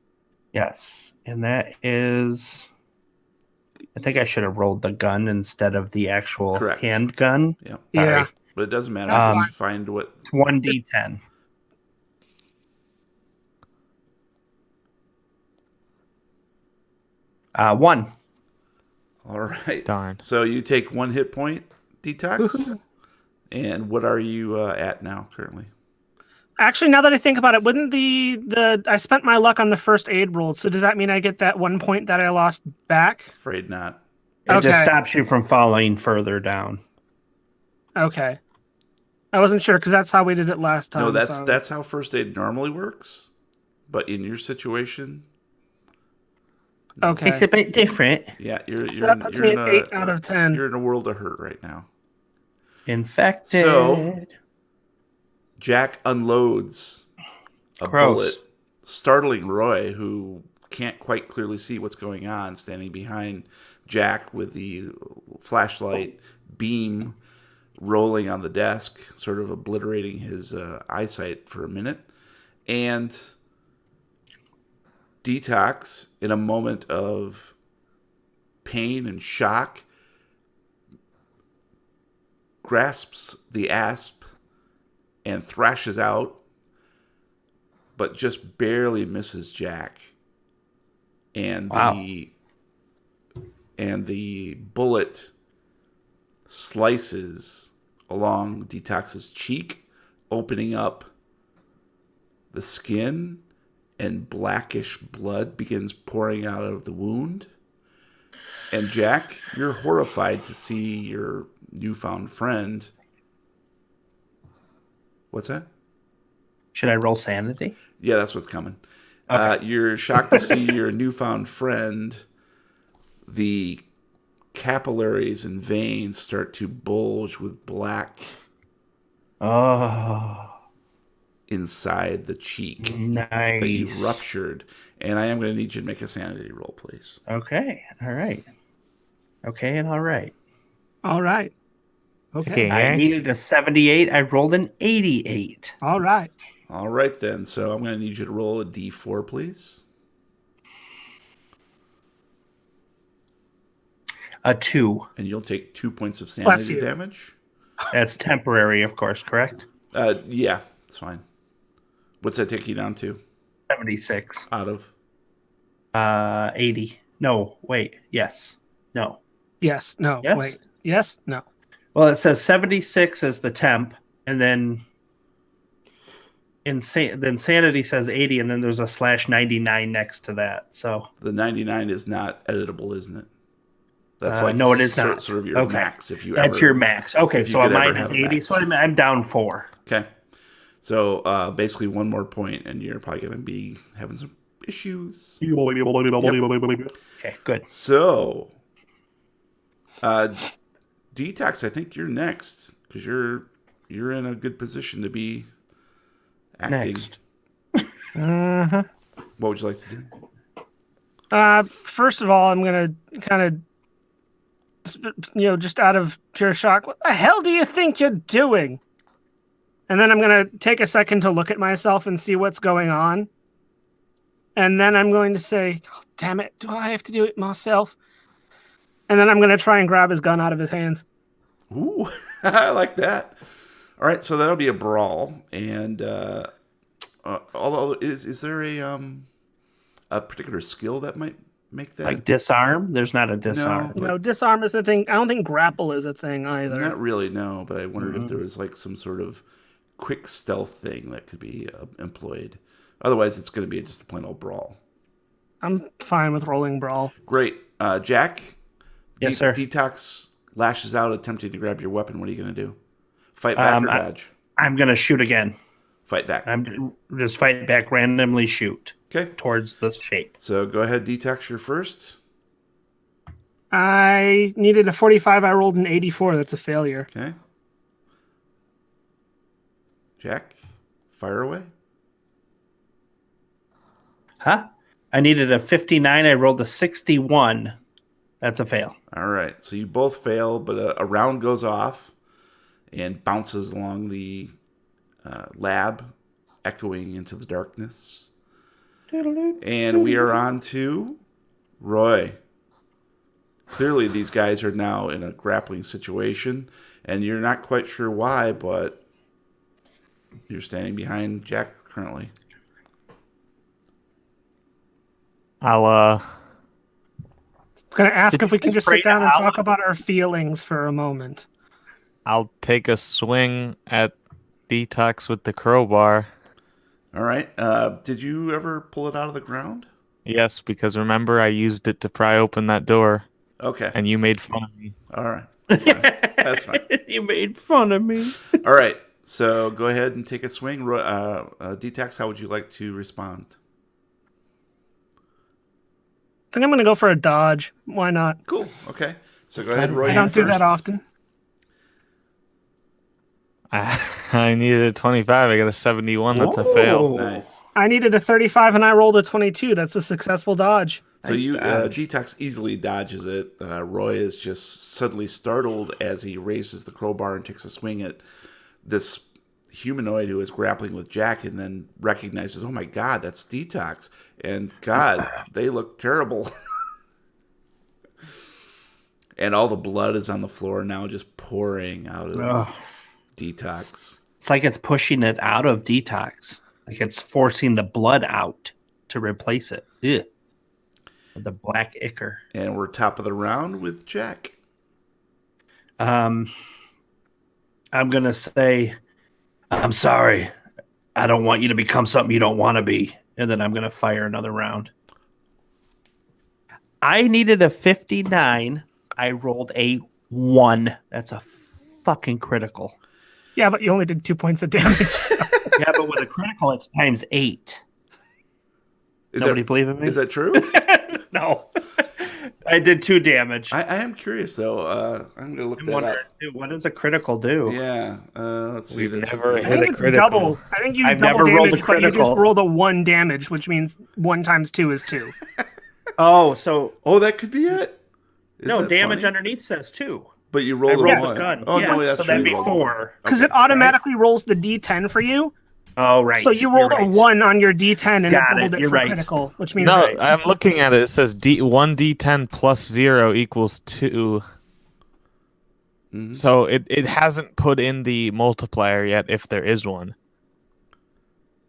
Yes. And that is. I think I should have rolled the gun instead of the actual Correct. handgun. Yeah. Yeah. But it doesn't matter. Just find what. It's 1d10. One. All right. Darn. So you take 1 hit point, Detox. And what are you at now currently? Actually, now that I think about it, wouldn't the I spent my luck on the first aid roll, so does that mean I get that 1 point that I lost back? Afraid not. It just Okay. stops you from falling further down. Okay. I wasn't sure because that's how we did it last time. No, that's so- that's how first aid normally works. But in your situation, Okay. It's a bit different. Yeah, So that puts me at 8 out of 10. You're in a world of hurt right now. Infected. So Jack unloads a Gross. bullet, startling Roy, who can't quite clearly see what's going on, standing behind Jack with the flashlight beam rolling on the desk, sort of obliterating his eyesight for a minute. And Detox, in a moment of pain and shock, grasps the asp and thrashes out, but just barely misses Jack. And Wow. the bullet slices along Detox's cheek, opening up the skin, and blackish blood begins pouring out of the wound. And Jack, you're horrified to see your newfound friend. What's that? Should I roll sanity? Yeah, that's what's coming. Okay. You're shocked to see your newfound friend. The capillaries and veins start to bulge with black Oh, inside the cheek nice. that you've ruptured. And I am going to need you to make a sanity roll, please. Okay. All right. Okay, and all right. All right. Okay. I needed a 78. I rolled an 88. All right. All right, then. So I'm going to need you to roll a d4, please. A 2. And you'll take 2 points of Bless sanity you. damage. That's temporary, of course, correct? Yeah, it's fine. What's that take you down to? 76. Out of? 80. No, wait. Yes. No. Yes. No. Yes? Wait. Yes. No. Well, it says 76 as the temp, and then then sanity says 80, and then there's a /99 next to that. So The 99 is not editable, isn't it? That's no, it is not. Sort of your Okay. max. If you that's ever, your max. Okay, if you so could mine ever is have a 80, max. so I'm down 4. Okay. So basically one more point, and you're probably going to be having some issues. Okay, good. So, Detox, I think you're next because you're in a good position to be acting. Next. Uh-huh. What would you like to do? First of all, I'm gonna kind of, just out of pure shock, what the hell do you think you're doing? And then I'm gonna take a second to look at myself and see what's going on. And then I'm going to say, oh, damn it, do I have to do it myself? And then I'm gonna try and grab his gun out of his hands. Ooh, I like that. All right, so that'll be a brawl, and although is there a particular skill that might make that? Like disarm? There's not a disarm. No. No, disarm is a thing. I don't think grapple is a thing either. Not really, no. But I wondered if there was like some sort of quick stealth thing that could be employed. Otherwise, it's going to be just a plain old brawl. I'm fine with rolling brawl. Great, Jack. Yes, sir. Detox lashes out, attempting to grab your weapon. What are you going to do? Fight back or dodge? I'm going to shoot again. Fight back. I'm just fight back, randomly shoot Okay. towards the shape. So go ahead, Detox. You're first. I needed a 45. I rolled an 84. That's a failure. Okay. Jack, fire away. Huh? I needed a 59. I rolled a 61. That's a fail. All right. So you both fail, but a round goes off and bounces along the lab, echoing into the darkness. And we are on to Roy. Clearly, these guys are now in a grappling situation, and you're not quite sure why, but you're standing behind Jack currently. I'll Going to ask if we can just sit down and I'll- talk about our feelings for a moment. I'll take a swing at Detox with the crowbar. All right. Did you ever pull it out of the ground? Yes, because remember I used it to pry open that door, Okay. and you made fun of me. All right. That's fine. That's fine. You made fun of me. All right. So go ahead and take a swing. Detox, how would you like to respond? think I'm going to go for a dodge. Why not? Cool. Okay. So go ahead, Roy. I you don't do that first. often. I needed a 25. I got a 71. That's a fail. Nice. I needed a 35 and I rolled a 22. That's a successful dodge. So Nice you dodge. Detox easily dodges it. Roy is just suddenly startled as he raises the crowbar and takes a swing at this humanoid who is grappling with Jack, and then recognizes, oh my God, that's Detox. And God, they look terrible. And all the blood is on the floor now, just pouring out of Ugh. Detox. It's like it's pushing it out of Detox. Like it's forcing the blood out to replace it. Ugh. The black ichor. And we're top of the round with Jack. I'm going to say, I'm sorry. I don't want you to become something you don't want to be. And then I'm going to fire another round. I needed a 59. I rolled a 1. That's a fucking critical. Yeah, but you only did 2 points of damage. So. Yeah, but with a critical, it's times 8. Nobody believe in me? Is that true? No. I did 2 damage. I am curious, though. I'm going to look I'm that wondering, up. dude, what does a critical do? Yeah. Let's see. We've This never I hit think a it's critical. double. I think you I've double never rolled a damage, but you just critical. rolled a 1 damage, which means 1 times 2 is 2. Oh, so Oh, that could be it. Is no, that damage funny? underneath says 2. But you I rolled a rolled 1. a gun. Oh, yeah, no, that's so true. that'd be You rolled 4. Because it automatically rolls the D10 for you. Oh, right. So you You're rolled right. a 1 on your D10 and Got it doubled it. it You're for right. critical, which means No, I'm looking at it. It says 1d10 plus 0 equals 2. Mhm. So it hasn't put in the multiplier yet, if there is one.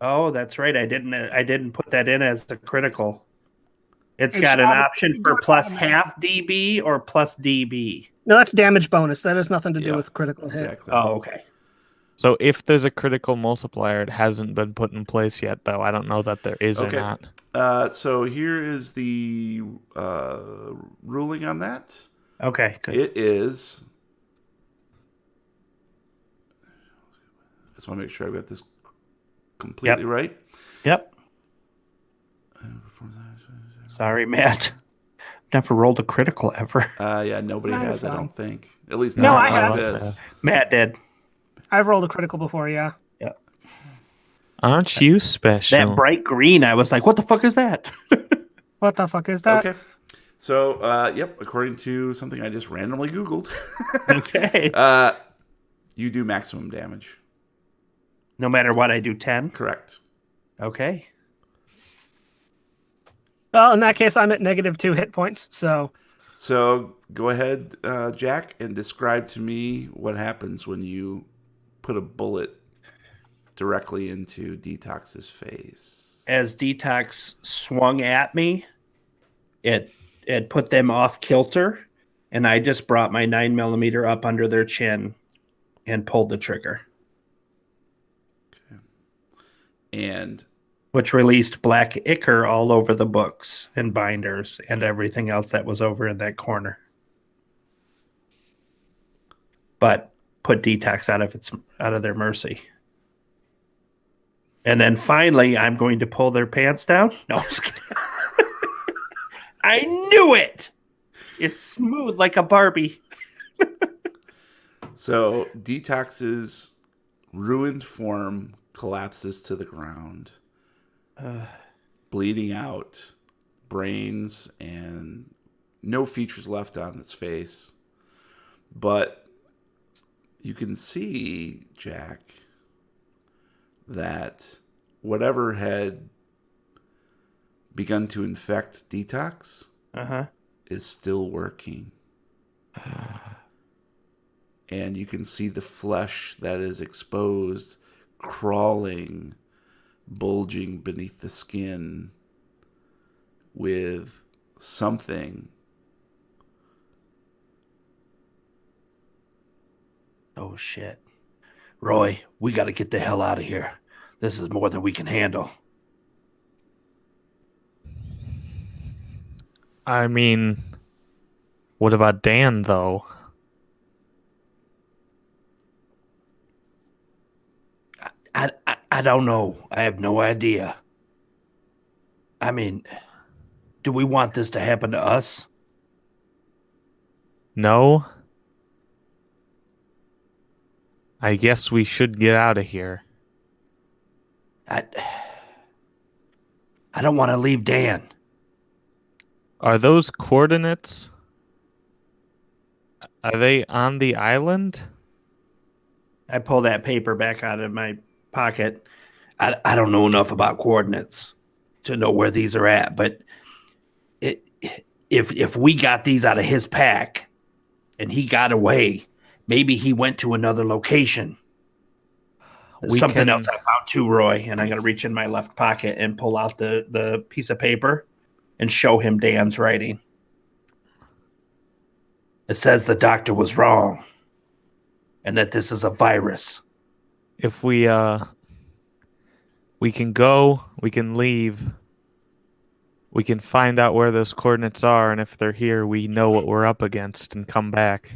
Oh, that's right. I didn't put that in as a critical. It's It's got an auto- option you for do it plus automatically. half DB or plus DB. no, that's damage bonus. That has nothing to do Yeah, with critical hit. Exactly. Oh, okay. So if there's a critical multiplier, it hasn't been put in place yet, though. I don't know that there is Okay. or not. So here is the ruling on that. Okay, good. It is. I just want to make sure I've got this completely right. Yep. Sorry, Matt. Never rolled a critical ever. Yeah, nobody Not has, I fun. don't think. At least No, not I like have. this. Matt did. I've rolled a critical before, yeah. Aren't you special? That bright green, I was like, what the fuck is that? What the fuck is that? Okay. So, yep, according to something I just randomly Googled, Okay. you do maximum damage. No matter what, I do 10. Correct. Okay. Well, in that case, I'm at -2 hit points, so So go ahead, Jack, and describe to me what happens when you put a bullet directly into Detox's face. As Detox swung at me, it put them off kilter, and I just brought my 9mm up under their chin and pulled the trigger, And which released black ichor all over the books and binders and everything else that was over in that corner. But put Detox out of their mercy. And then finally, I'm going to pull their pants down. No, I'm just kidding. I knew it. It's smooth like a Barbie. so Detox's ruined form collapses to the ground, bleeding out, brains and no features left on its face. But you can see, Jack, that whatever had begun to infect Detox is still working. And you can see the flesh that is exposed, crawling, bulging beneath the skin with something. Oh, shit. Roy, we got to get the hell out of here. This is more than we can handle. I mean, what about Dan, though? I don't know. I have no idea. I mean, Do we want this to happen to us? No. I guess we should get out of here. I don't want to leave Dan. Are those coordinates? Are they on the island? I pull that paper back out of my pocket. I don't know enough about coordinates to know where these are at, but if we got these out of his pack and he got away, maybe he went to another location. Something else I found too, Roy, and I'm going to reach in my left pocket and pull out the piece of paper and show him Dan's writing. It says the doctor was wrong and that this is a virus. If we can go, we can leave. We can find out where those coordinates are, and if they're here, we know what we're up against and come back.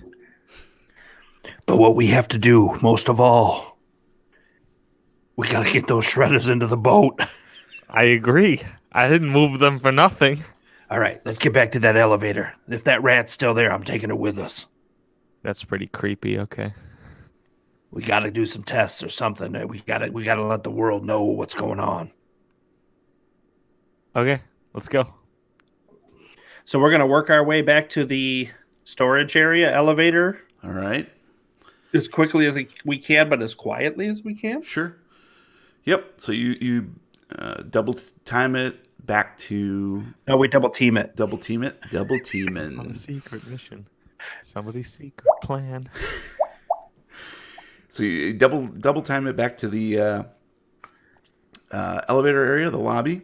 But what we have to do, most of all, we got to get those shredders into the boat. I agree. I didn't move them for nothing. All right, let's get back to that elevator. If that rat's still there, I'm taking it with us. That's pretty creepy. Okay. We got to do some tests or something. We got to let the world know what's going on. Okay, let's go. So we're going to work our way back to the storage area elevator. All right. As quickly as we can, but as quietly as we can. Sure. Yep. So you double time it back to. No, we double team it. Double team it. Double team On a in. secret mission. Somebody's secret plan. So you double time it back to the elevator area, the lobby,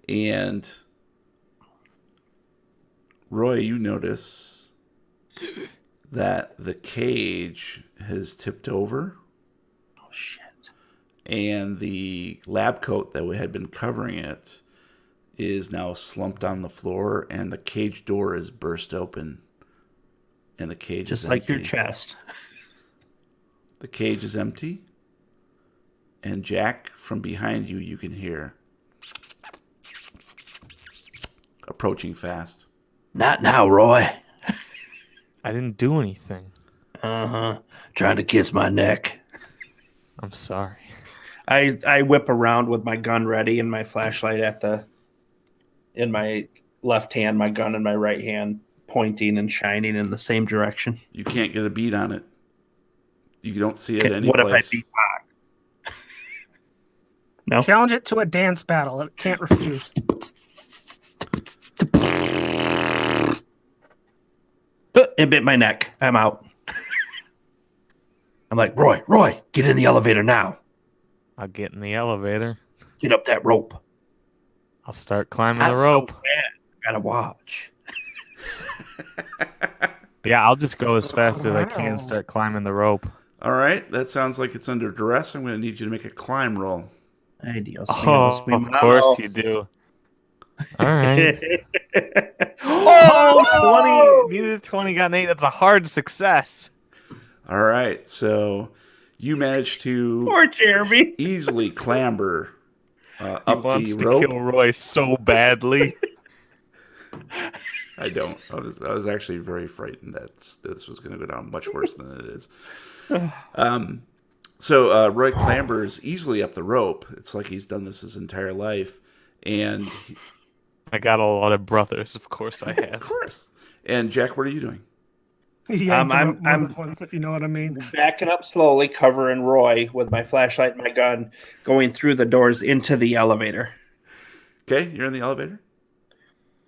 and Roy, you notice that the cage has tipped over. Oh shit! And the lab coat that had been covering it is now slumped on the floor, and the cage door is burst open. And the cage Just is like empty. your chest. The cage is empty. And Jack, from behind you, you can hear approaching fast. Not now, Roy. I didn't do anything. Uh-huh. Trying to kiss my neck. I'm sorry. I whip around with my gun ready and my flashlight in my left hand, my gun in my right hand, pointing and shining in the same direction. You can't get a beat on it. You don't see it any What place. if I beat back? No? Challenge it to a dance battle. It can't refuse. It bit my neck. I'm out. I'm like, Roy, get in the elevator now. I'll get in the elevator. Get up that rope. I'll start climbing Not the rope. so fast. Gotta watch. Yeah, I'll just go as fast as I can and start climbing the rope. All right, that sounds like it's under duress. I'm going to need you to make a climb roll. Ay, Dios Oh, mío, of course you do. All right. Oh, 20. Needed a 20, got an 8. That's a hard success. All right, so you managed to Poor Jeremy. easily clamber He up wants the to rope. kill Roy so badly. I don't. I was actually very frightened that this was going to go down much worse than it is. So Roy clambers easily up the rope. It's like he's done this his entire life, and I got a lot of brothers, of course I of have. course. And Jack, what are you doing? Yeah, I'm ones, if you know what I mean. backing up slowly, covering Roy with my flashlight and my gun, going through the doors into the elevator. Okay, you're in the elevator.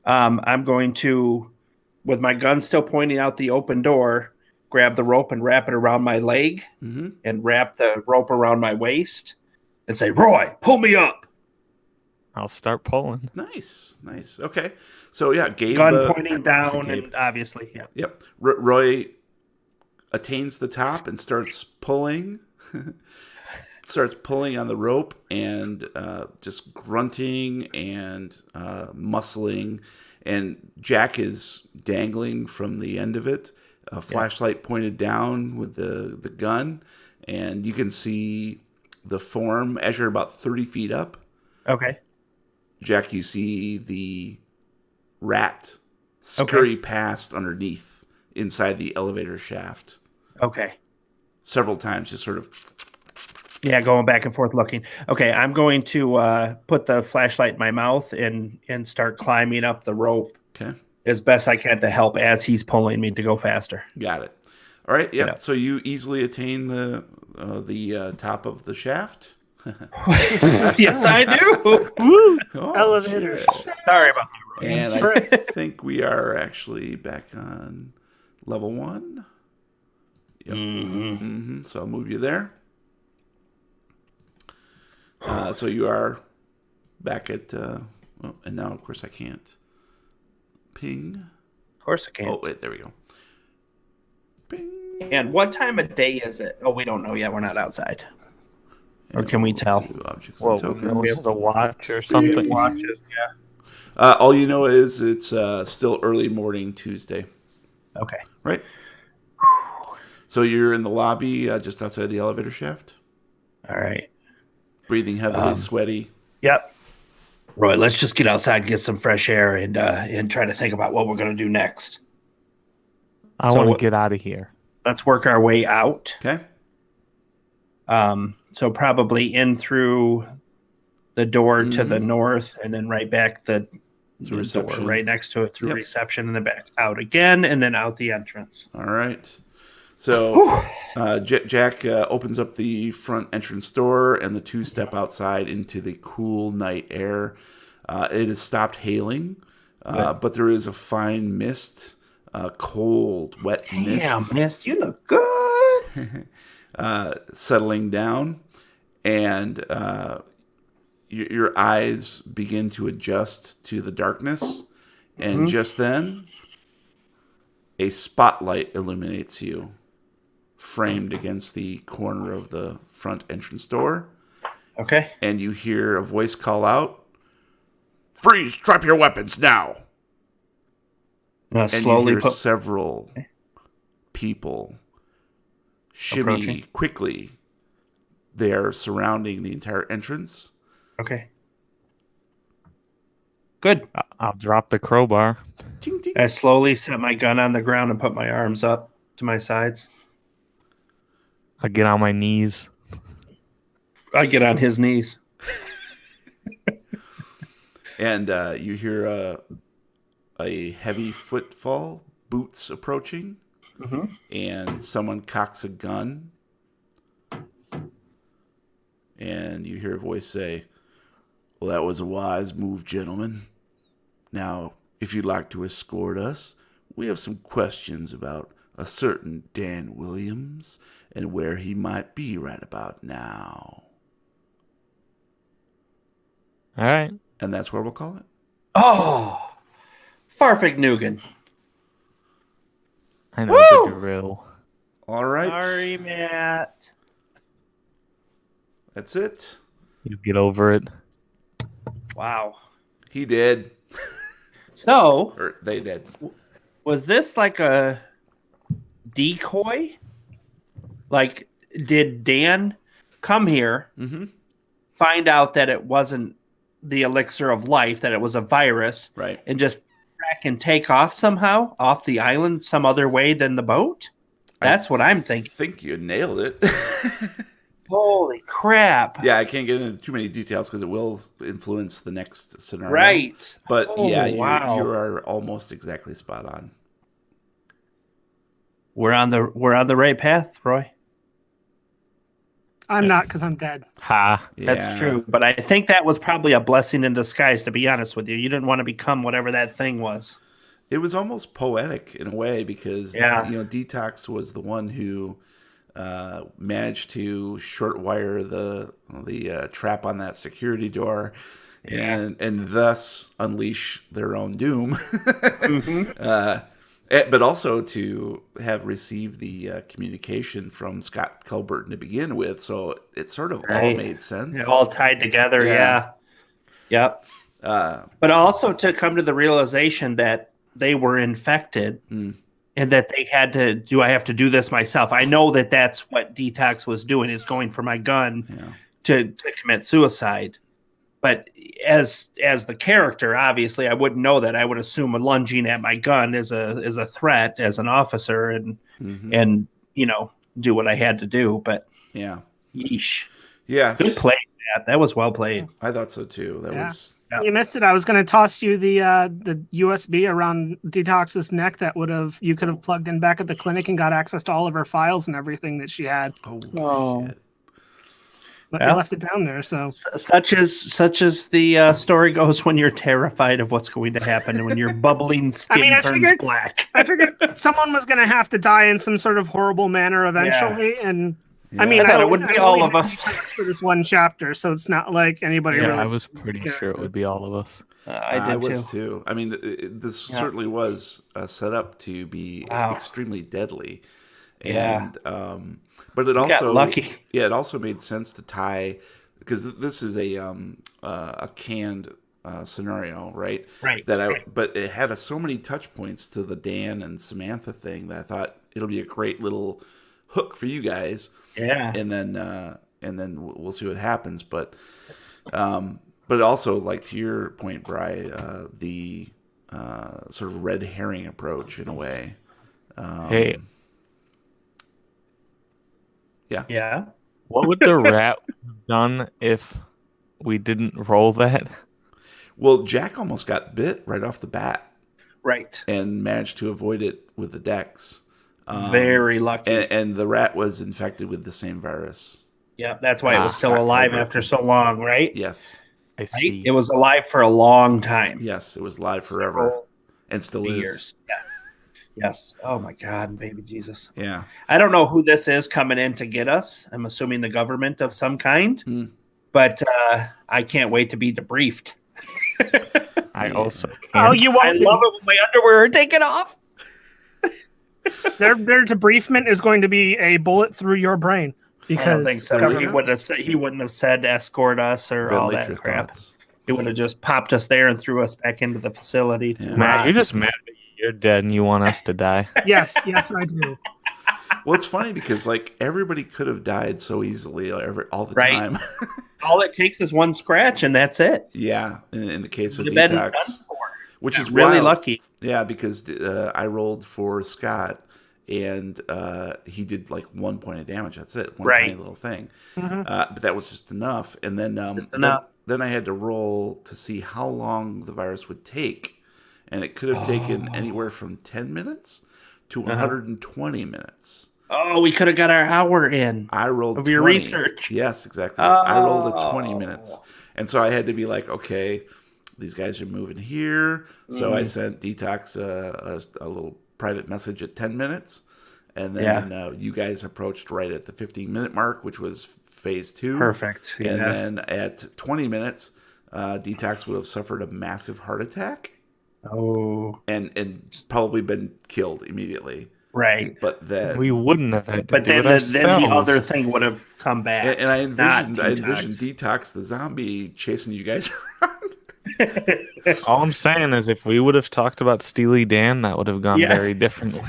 I'm going to, with my gun still pointing out the open door, grab the rope and wrap it around my leg and wrap the rope around my waist and say, Roy, pull me up. I'll start pulling. Nice. Okay, so yeah, Gabe. Gun pointing down Gabe. and obviously, yeah. Yep. Roy attains the top and starts pulling. Starts pulling on the rope and just grunting and muscling. And Jack is dangling from the end of it, a flashlight pointed down with the gun. And you can see the form as you're about 30 feet up. Okay. Jack, you see the rat scurry past underneath inside the elevator shaft. Okay. Several times, just sort of. Yeah, going back and forth looking. Okay, I'm going to put the flashlight in my mouth and start climbing up the rope Okay. as best I can to help as he's pulling me to go faster. Got it. All right. Yep. Yeah. So you easily attain the top of the shaft. Yes, I do. Woo! Oh, Elevator. shit. Sorry about that. And I think we are actually back on level 1. Yep. Mm-hmm. So I'll move you there. So you are back at, and now of course I can't ping. Of course I can. Oh, wait, there we go. Ping. And what time of day is it? Oh, we don't know yet. We're not outside. Or can we tell? Objects Well, and tokens. we have to watch or something. Watches, yeah. All you know is it's still early morning Tuesday. Okay. Right? So you're in the lobby just outside the elevator shaft? All right. Breathing heavily, sweaty. Yep. Roy, let's just get outside, get some fresh air, and try to think about what we're going to do next. I So want to what- get out of here. Let's work our way out. Okay. So probably in through the door to the north, and then right back the door reception. right next to it through Yep. reception, and then back out again, and then out the entrance. All right. So Jack opens up the front entrance door, and the two step outside into the cool night air. It has stopped hailing, but there is a fine mist, cold, wet Damn, mist Mist, you look good. settling down, and your eyes begin to adjust to the darkness, and just then, a spotlight illuminates you, framed against the corner of the front entrance door, Okay. and you hear a voice call out, "Freeze! Drop your weapons now!" Now And slowly you hear put. several people shimmy Approaching. quickly. They are surrounding the entire entrance. Okay. Good. I'll drop the crowbar. Ding, ding. I slowly set my gun on the ground and put my arms up to my sides. I'll get on my knees. I get on his knees. And you hear a heavy footfall, boots approaching, and someone cocks a gun. And you hear a voice say, "Well, that was a wise move, gentlemen. Now, if you'd like to escort us, we have some questions about a certain Dan Williams and where he might be right about now." All right. And that's where we'll call it. Oh, Farfig Nugan. I know Woo! the drill. All right. Sorry, Matt. That's it. You get over it. Wow. He did. So, Or they did. was this like a decoy? Like, did Dan come here, find out that it wasn't the elixir of life, that it was a virus, Right. and just crack and take off somehow off the island some other way than the boat? That's what I'm thinking. I think you nailed it. Holy crap. Yeah, I can't get into too many details because it will influence the next scenario. Right. But Oh, yeah, wow. you are almost exactly spot on. We're on the right path, Roy. I'm not because I'm dead. Ha. That's Yeah. true. But I think that was probably a blessing in disguise, to be honest with you. You didn't want to become whatever that thing was. It was almost poetic in a way because Detox was the one who managed to short wire the trap on that security door, and thus unleash their own doom. But also to have received the communication from Scott Culberton to begin with, so it sort of all made sense. It all tied together, Yeah. Yep. But also to come to the realization that they were infected and that they had to, do I have to do this myself? I know that that's what Detox was doing, is going for my gun to commit suicide. But as the character, obviously, I wouldn't know that. I would assume lunging at my gun is a threat as an officer, and do what I had to do. But Yeah. yeesh. Yeah. Good play, Matt. That was well played. I thought so too. That was. Yeah. You missed it. I was going to toss you the USB around Detox's neck that you could have plugged in back at the clinic and got access to all of her files and everything that she had. Oh. Shit. But you left it down there, so such as the story goes when you're terrified of what's going to happen and when your bubbling skin turns black. I figured someone was going to have to die in some sort of horrible manner eventually, and I mean, I thought it would be all of us for this one chapter, so it's not like anybody. Yeah, really I was pretty sure it would be all of us. I was too. I mean, this certainly was set up to be extremely deadly, and but it also lucky. Yeah, it also made sense to tie, because this is a canned scenario, right? Right. But it had so many touch points to the Dan and Samantha thing that I thought it'll be a great little hook for you guys. Yeah. And then we'll see what happens. But also, like to your point, Bri, the sort of red herring approach in a way. Hey. Yeah. Yeah. What would the rat have done if we didn't roll that? Well, Jack almost got bit right off the bat. Right. And managed to avoid it with the dex. Very lucky. And the rat was infected with the same virus. Yeah, that's why it was still alive after so long, right? Yes. I see. It was alive for a long time. Yes, it was alive forever. And still is. Years. Yeah. Yes. Oh my God, baby Jesus. Yeah. I don't know who this is coming in to get us. I'm assuming the government of some kind. But I can't wait to be debriefed. I also can't. Oh, you won't. I love it when my underwear are taken off. Their debriefment is going to be a bullet through your brain. Because I don't think so. He wouldn't have said escort us or all that crap. Thoughts. He would have just popped us there and threw us back into the facility. Yeah. Matt, you're just mad that you're dead and you want us to die. Yes, I do. Well, it's funny because like everybody could have died so easily all the time. All it takes is one scratch and that's it. Yeah, in the case of Been Detox, done for. which is really wild. lucky. Yeah, because I rolled for Scott, and he did like 1 point of damage. That's it, one tiny little thing. But that was just enough. And then then I had to roll to see how long the virus would take, and it could have taken anywhere from 10 minutes to 120 minutes. Oh, we could have got our hour in. I rolled of your 20. research. Yes, exactly. I rolled at 20 minutes. And so I had to be like, okay, these guys are moving here. So I sent Detox a little private message at 10 minutes. And then you guys approached right at the 15-minute mark, which was phase 2. Perfect. Yeah. And then at 20 minutes, Detox would have suffered a massive heart attack. Oh. And probably been killed immediately. Right. But then we wouldn't have had to but do then, it ourselves. then the other thing would have come back. And I envisioned Detox the zombie chasing you guys around. All I'm saying is if we would have talked about Steely Dan, that would have gone very differently.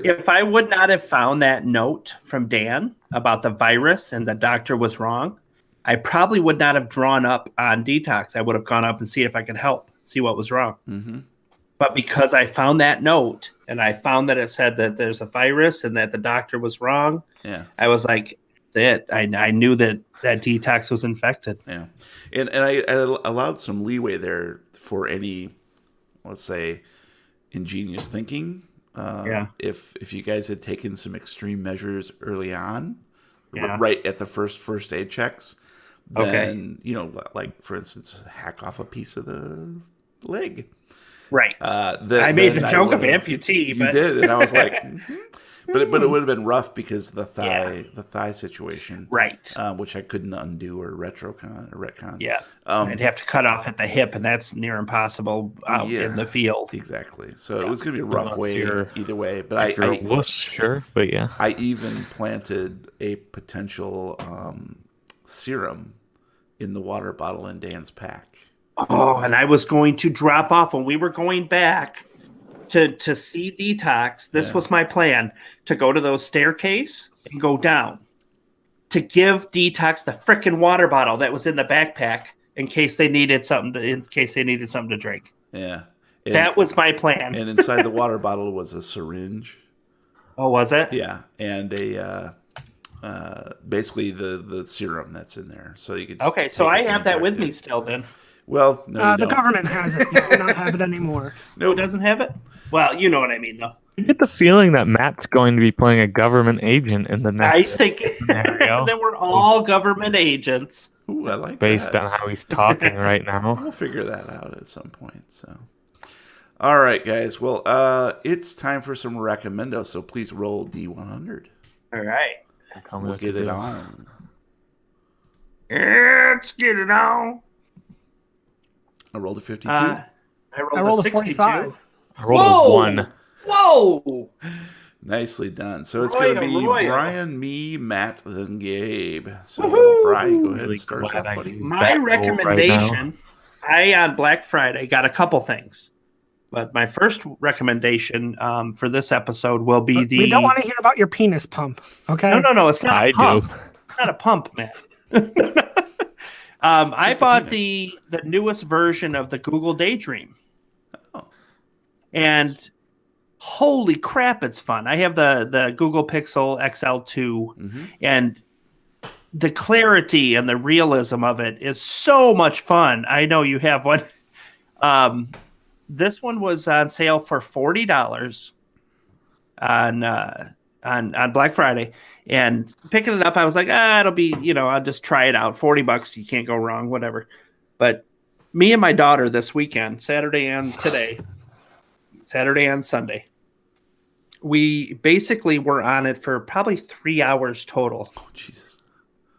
If I would not have found that note from Dan about the virus and the doctor was wrong, I probably would not have drawn up on Detox. I would have gone up and see if I could help, see what was wrong. Mm-hmm. But because I found that note and I found that it said that there's a virus and that the doctor was wrong, I was like, that's it. I knew that Detox was infected. Yeah. And I allowed some leeway there for any, let's say, ingenious thinking. If you guys had taken some extreme measures early on, right at the first aid checks, then, like, for instance, hack off a piece of the leg. Right. I made the joke of amputee. You did, and I was like, but it would have been rough because the thigh situation, right? Which I couldn't undo or retcon. Yeah, I'd have to cut off at the hip, and that's near impossible out in the field. Exactly. So it was going to be a rough either way. But I even planted a potential serum in the water bottle in Dan's pack. Oh, and I was going to drop off when we were going back to see Detox. This was my plan, to go to those staircase and go down to give Detox the frickin' water bottle that was in the backpack in case they needed something to drink. Yeah. That was my plan. And inside the water bottle was a syringe. Oh, was it? Yeah, and basically the serum that's in there, so you could. Just Okay, so take I it and have that with inject me it. still. Then Well, no, you The don't. government has it. You do not have it anymore. no, it doesn't have it. Well, you know what I mean, though. I get the feeling that Matt's going to be playing a government agent in the I next think scenario, that we're all government agents. Ooh, I like based that. on how he's talking right now. We'll figure that out at some point. So, all right, guys. Well, it's time for some Recommendos. So please roll D100. All right, Tell me We'll what to get it do. on. let's get it on. I rolled a 52. I I rolled rolled a a 62. 45. I rolled Whoa! a 1. Whoa! Nicely done. So it's going to be Royal. Brian, me, Matt, then Gabe. So Woohoo! Brian, go ahead Really and start us glad off, I buddy. used My that roll right now. recommendation, I on Black Friday got a couple things, but my first recommendation for this episode will be the. We don't want to hear about your penis pump. Okay. No, it's not. I a pump. do. It's not a pump, man. I Just a bought penis. the newest version of the Google Daydream. Oh. And holy crap, it's fun. I have the Google Pixel XL2, Mm-hmm. and the clarity and the realism of it is so much fun. I know you have one. This one was on sale for $40 on Black Friday, and picking it up, I was like, it'll be, I'll just try it out. $40, you can't go wrong, whatever. But me and my daughter this weekend, Saturday and Sunday, we basically were on it for probably 3 hours total. Oh, Jesus.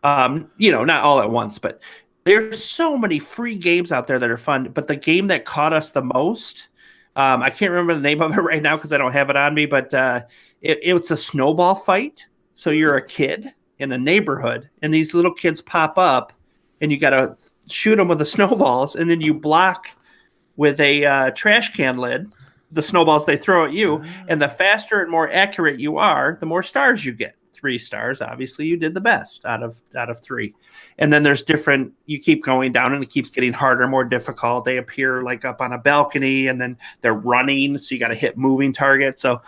Not all at once, but there's so many free games out there that are fun. But the game that caught us the most, I can't remember the name of it right now because I don't have it on me, but it's a snowball fight. So you're a kid in a neighborhood, and these little kids pop up, and you got to shoot them with the snowballs, and then you block with a trash can lid the snowballs they throw at you. And the faster and more accurate you are, the more stars you get. 3 stars, obviously you did the best out of 3. And then there's different, you keep going down and it keeps getting harder, more difficult. They appear like up on a balcony, and then they're running, so you got to hit moving targets. So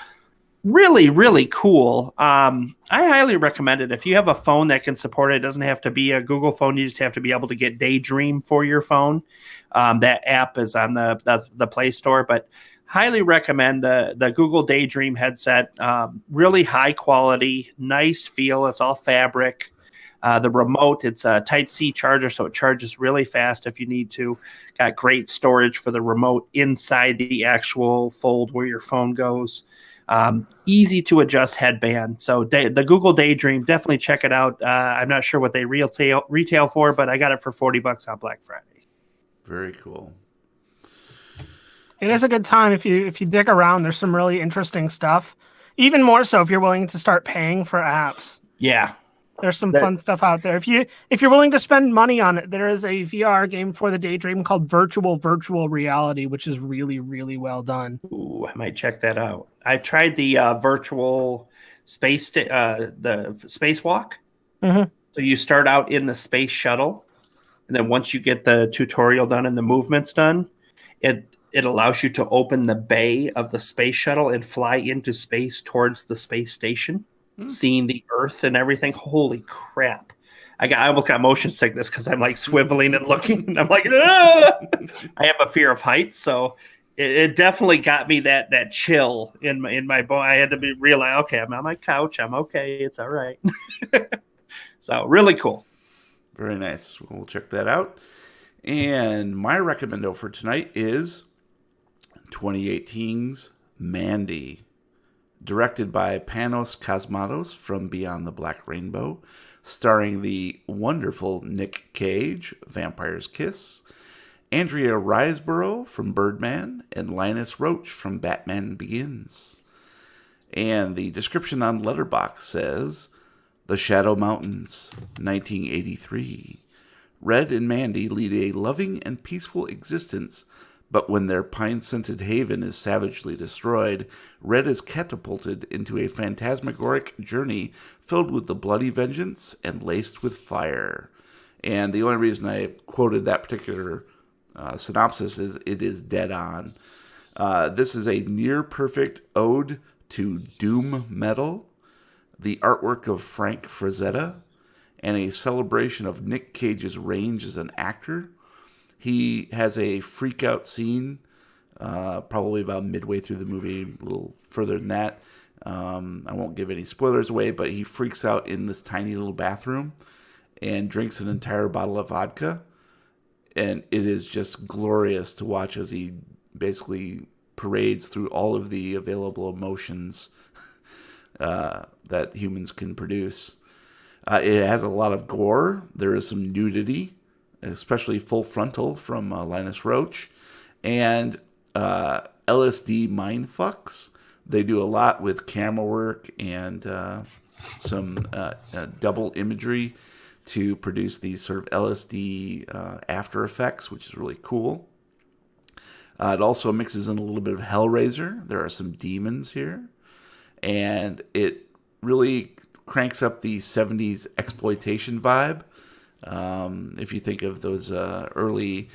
really, really cool. I highly recommend it. If you have a phone that can support it, it doesn't have to be a Google phone. You just have to be able to get Daydream for your phone. That app is on the Play Store, but highly recommend the Google Daydream headset. Really high quality, nice feel. It's all fabric. The remote, it's a Type-C charger, so it charges really fast if you need to. Got great storage for the remote inside the actual fold where your phone goes. Easy to adjust headband. So the Google Daydream, definitely check it out. I'm not sure what they retail for, but I got it for $40 on Black Friday. Very cool. It is a good time if you dig around. There's some really interesting stuff. Even more so if you're willing to start paying for apps. Yeah. There's some fun stuff out there. If you're willing to spend money on it, there is a VR game for the Daydream called Virtual Reality, which is really, really well done. Ooh, I might check that out. I tried the virtual space, the spacewalk. Mm-hmm. So you start out in the space shuttle, and then once you get the tutorial done and the movements done, it allows you to open the bay of the space shuttle and fly into space towards the space station, seeing the Earth and everything. Holy crap. I almost got motion sickness because I'm like swiveling and looking, and I'm like, ah! I have a fear of heights, so it definitely got me that chill in my bone. I had to realize, okay, I'm on my couch. I'm okay. It's all right. So really cool. Very nice. We'll check that out. And my recommendo for tonight is 2018's Mandy, directed by Panos Cosmatos from Beyond the Black Rainbow, starring the wonderful Nick Cage, Vampire's Kiss, Andrea Riseborough from Birdman, and Linus Roach from Batman Begins. And the description on Letterboxd says, The Shadow Mountains, 1983. Red and Mandy lead a loving and peaceful existence, but when their pine-scented haven is savagely destroyed, Red is catapulted into a phantasmagoric journey filled with the bloody vengeance and laced with fire. And the only reason I quoted that particular synopsis is it is dead on. This is a near-perfect ode to doom metal, the artwork of Frank Frazetta, and a celebration of Nick Cage's range as an actor. He has a freak-out scene, probably about midway through the movie, a little further than that. I won't give any spoilers away, but he freaks out in this tiny little bathroom and drinks an entire bottle of vodka. And it is just glorious to watch as he basically parades through all of the available emotions that humans can produce. It has a lot of gore. There is some nudity, especially full frontal from Linus Roach. And LSD mindfucks. They do a lot with camera work and some double imagery to produce these sort of LSD after effects, which is really cool. It also mixes in a little bit of Hellraiser. There are some demons here. And it really cranks up the 70s exploitation vibe. If you think of those early,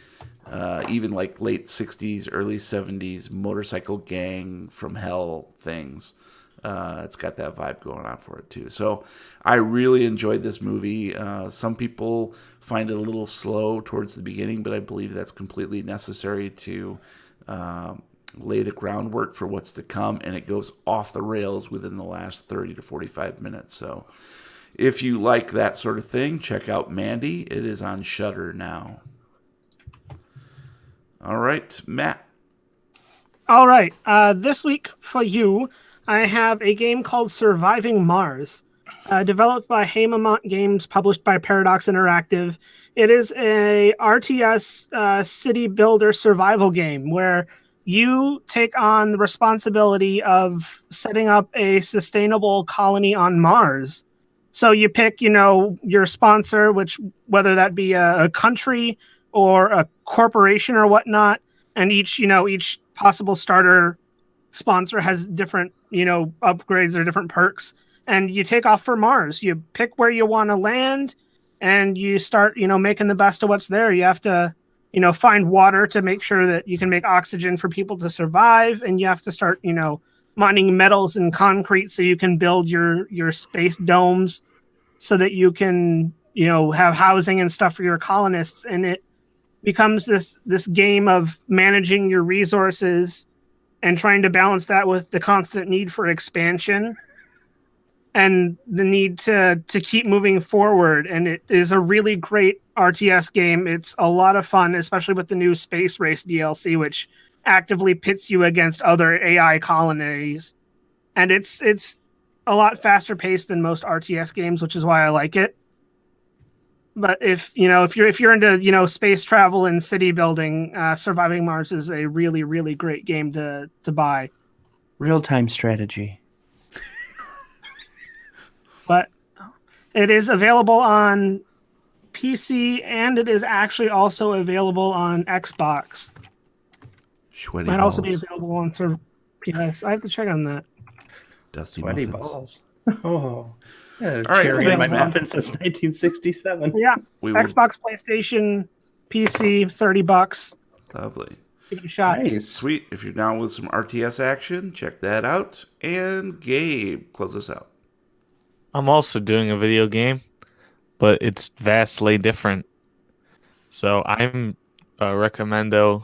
even like late 60s, early 70s motorcycle gang from hell things. It's got that vibe going on for it too. So I really enjoyed this movie. Some people find it a little slow towards the beginning, but I believe that's completely necessary to lay the groundwork for what's to come, and it goes off the rails within the last 30 to 45 minutes. So if you like that sort of thing, check out Mandy. It is on Shudder now. All right, Matt. All right. This week for you, I have a game called Surviving Mars, developed by Haemimont Games, published by Paradox Interactive. It is a RTS city builder survival game where you take on the responsibility of setting up a sustainable colony on Mars. So you pick, your sponsor, which whether that be a country or a corporation or whatnot, and each possible starter sponsor has different, upgrades or different perks, and you take off for Mars. You pick where you want to land, and you start, making the best of what's there. You have to, find water to make sure that you can make oxygen for people to survive, and you have to start, mining metals and concrete so you can build your space domes so that you can, have housing and stuff for your colonists. And it becomes this game of managing your resources and trying to balance that with the constant need for expansion and the need to keep moving forward. And it is a really great RTS game. It's a lot of fun, especially with the new Space Race DLC, which actively pits you against other AI colonies. And it's a lot faster paced than most RTS games, which is why I like it. But if you're into space travel and city building, Surviving Mars is a really, really great game to buy. Real-time strategy. But it is available on PC, and it is actually also available on Xbox. Sweaty Might balls. also be available on PS. I have to check on that. Dusty Sweaty muffins. balls. Oh. Yeah, All right, cherry thanks, on my Matt. muffin since 1967. Yeah, We will, Xbox, PlayStation, PC, $30. lovely. Give it a shot. Nice. Sweet. If you're down with some RTS action, check that out. And Gabe, close us out. I'm also doing a video game, but it's vastly different. So I'm recommendo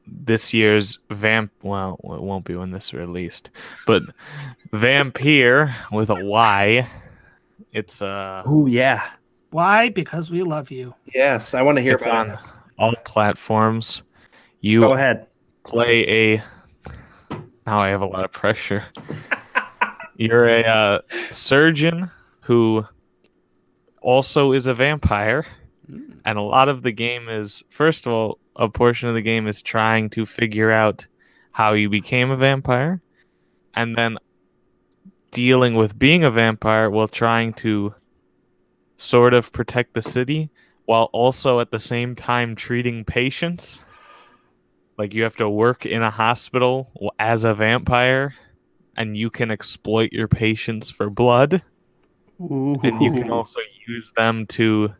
this year's well, it won't be when this is released, but Vampire with a Y. It's Oh, yeah. Why? Because we love you. Yes, I want to hear it's about on it. all platforms. You Go ahead. play now I have a lot of pressure. You're a surgeon who also is a vampire. And a lot of the game is, first of all, a portion of the game is trying to figure out how you became a vampire. And then dealing with being a vampire while trying to sort of protect the city while also at the same time treating patients. Like you have to work in a hospital as a vampire and you can exploit your patients for blood. And you can also use them to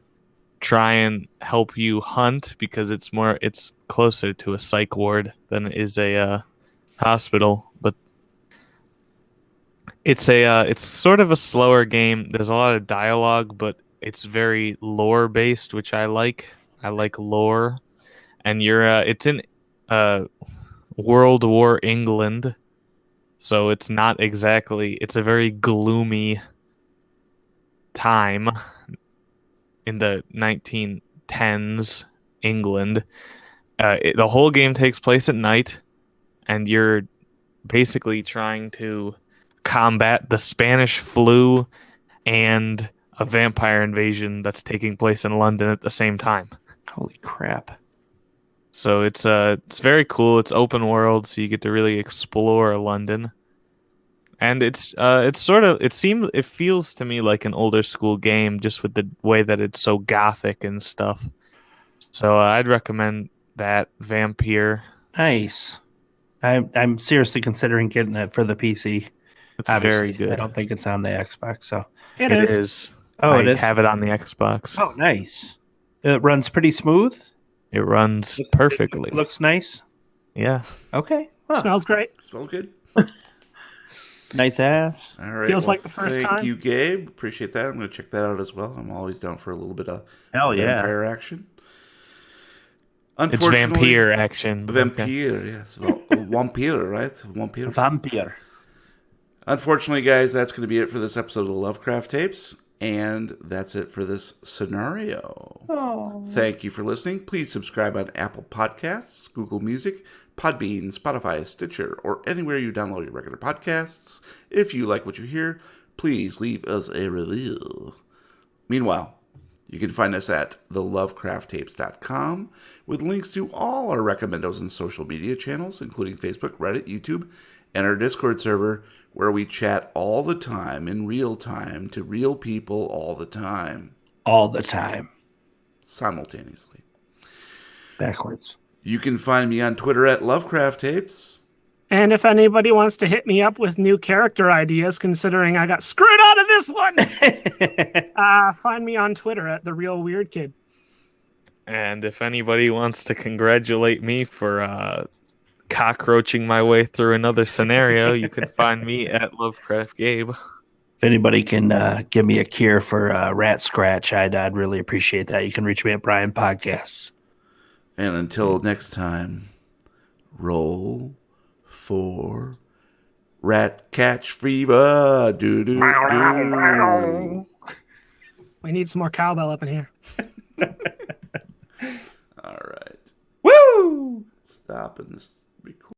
try and help you hunt because it's closer to a psych ward than it is a hospital. But it's sort of a slower game. There's a lot of dialogue, but it's very lore based, which I like. I like lore, and it's in World War England, so it's not exactly. It's a very gloomy time in the 1910s England. The whole game takes place at night, and you're basically trying to combat the Spanish flu and a vampire invasion that's taking place in London at the same time. Holy crap. So it's very cool. It's open world, so you get to really explore London. And it feels to me like an older school game just with the way that it's so gothic and stuff. So I'd recommend that Vampire. Nice. I'm seriously considering getting it for the PC. It's Obviously, very good. I don't think it's on the Xbox, so It It is. is. Oh, I it is? have it on the Xbox. oh, nice. It runs pretty smooth. It runs perfectly. It looks nice. Yeah. Okay. Huh. Smells great. Smell good. Nice ass. All right. Feels like the first thank time. you, Gabe. Appreciate that. I'm going to check that out as well. I'm always down for a little bit of Hell yeah. vampire action. It's Unfortunately, vampire action. but okay. Vampire, yes. Vampire, right? Vampire. Vampire. Unfortunately, guys, that's going to be it for this episode of the Lovecraft Tapes. And that's it for this scenario. Oh. Thank you for listening. Please subscribe on Apple Podcasts, Google Music, Podbean, Spotify, Stitcher, or anywhere you download your regular podcasts. If you like what you hear, please leave us a review. Meanwhile, you can find us at thelovecrafttapes.com with links to all our Recommendos and social media channels, including Facebook, Reddit, YouTube, and our Discord server, where we chat all the time in real time to real people all the time. All the time. Simultaneously. Backwards. You can find me on Twitter at Lovecraft Tapes. And if anybody wants to hit me up with new character ideas, considering I got screwed out of this one, find me on Twitter at The Real Weird Kid. And if anybody wants to congratulate me for cockroaching my way through another scenario, you can find me at Lovecraft Gabe. If anybody can give me a cure for rat scratch, I'd really appreciate that. You can reach me at Brian Podcasts. And until next time, roll for rat catch fever. Do do do. We need some more cowbell up in here. All right. Woo! Stopping this recording.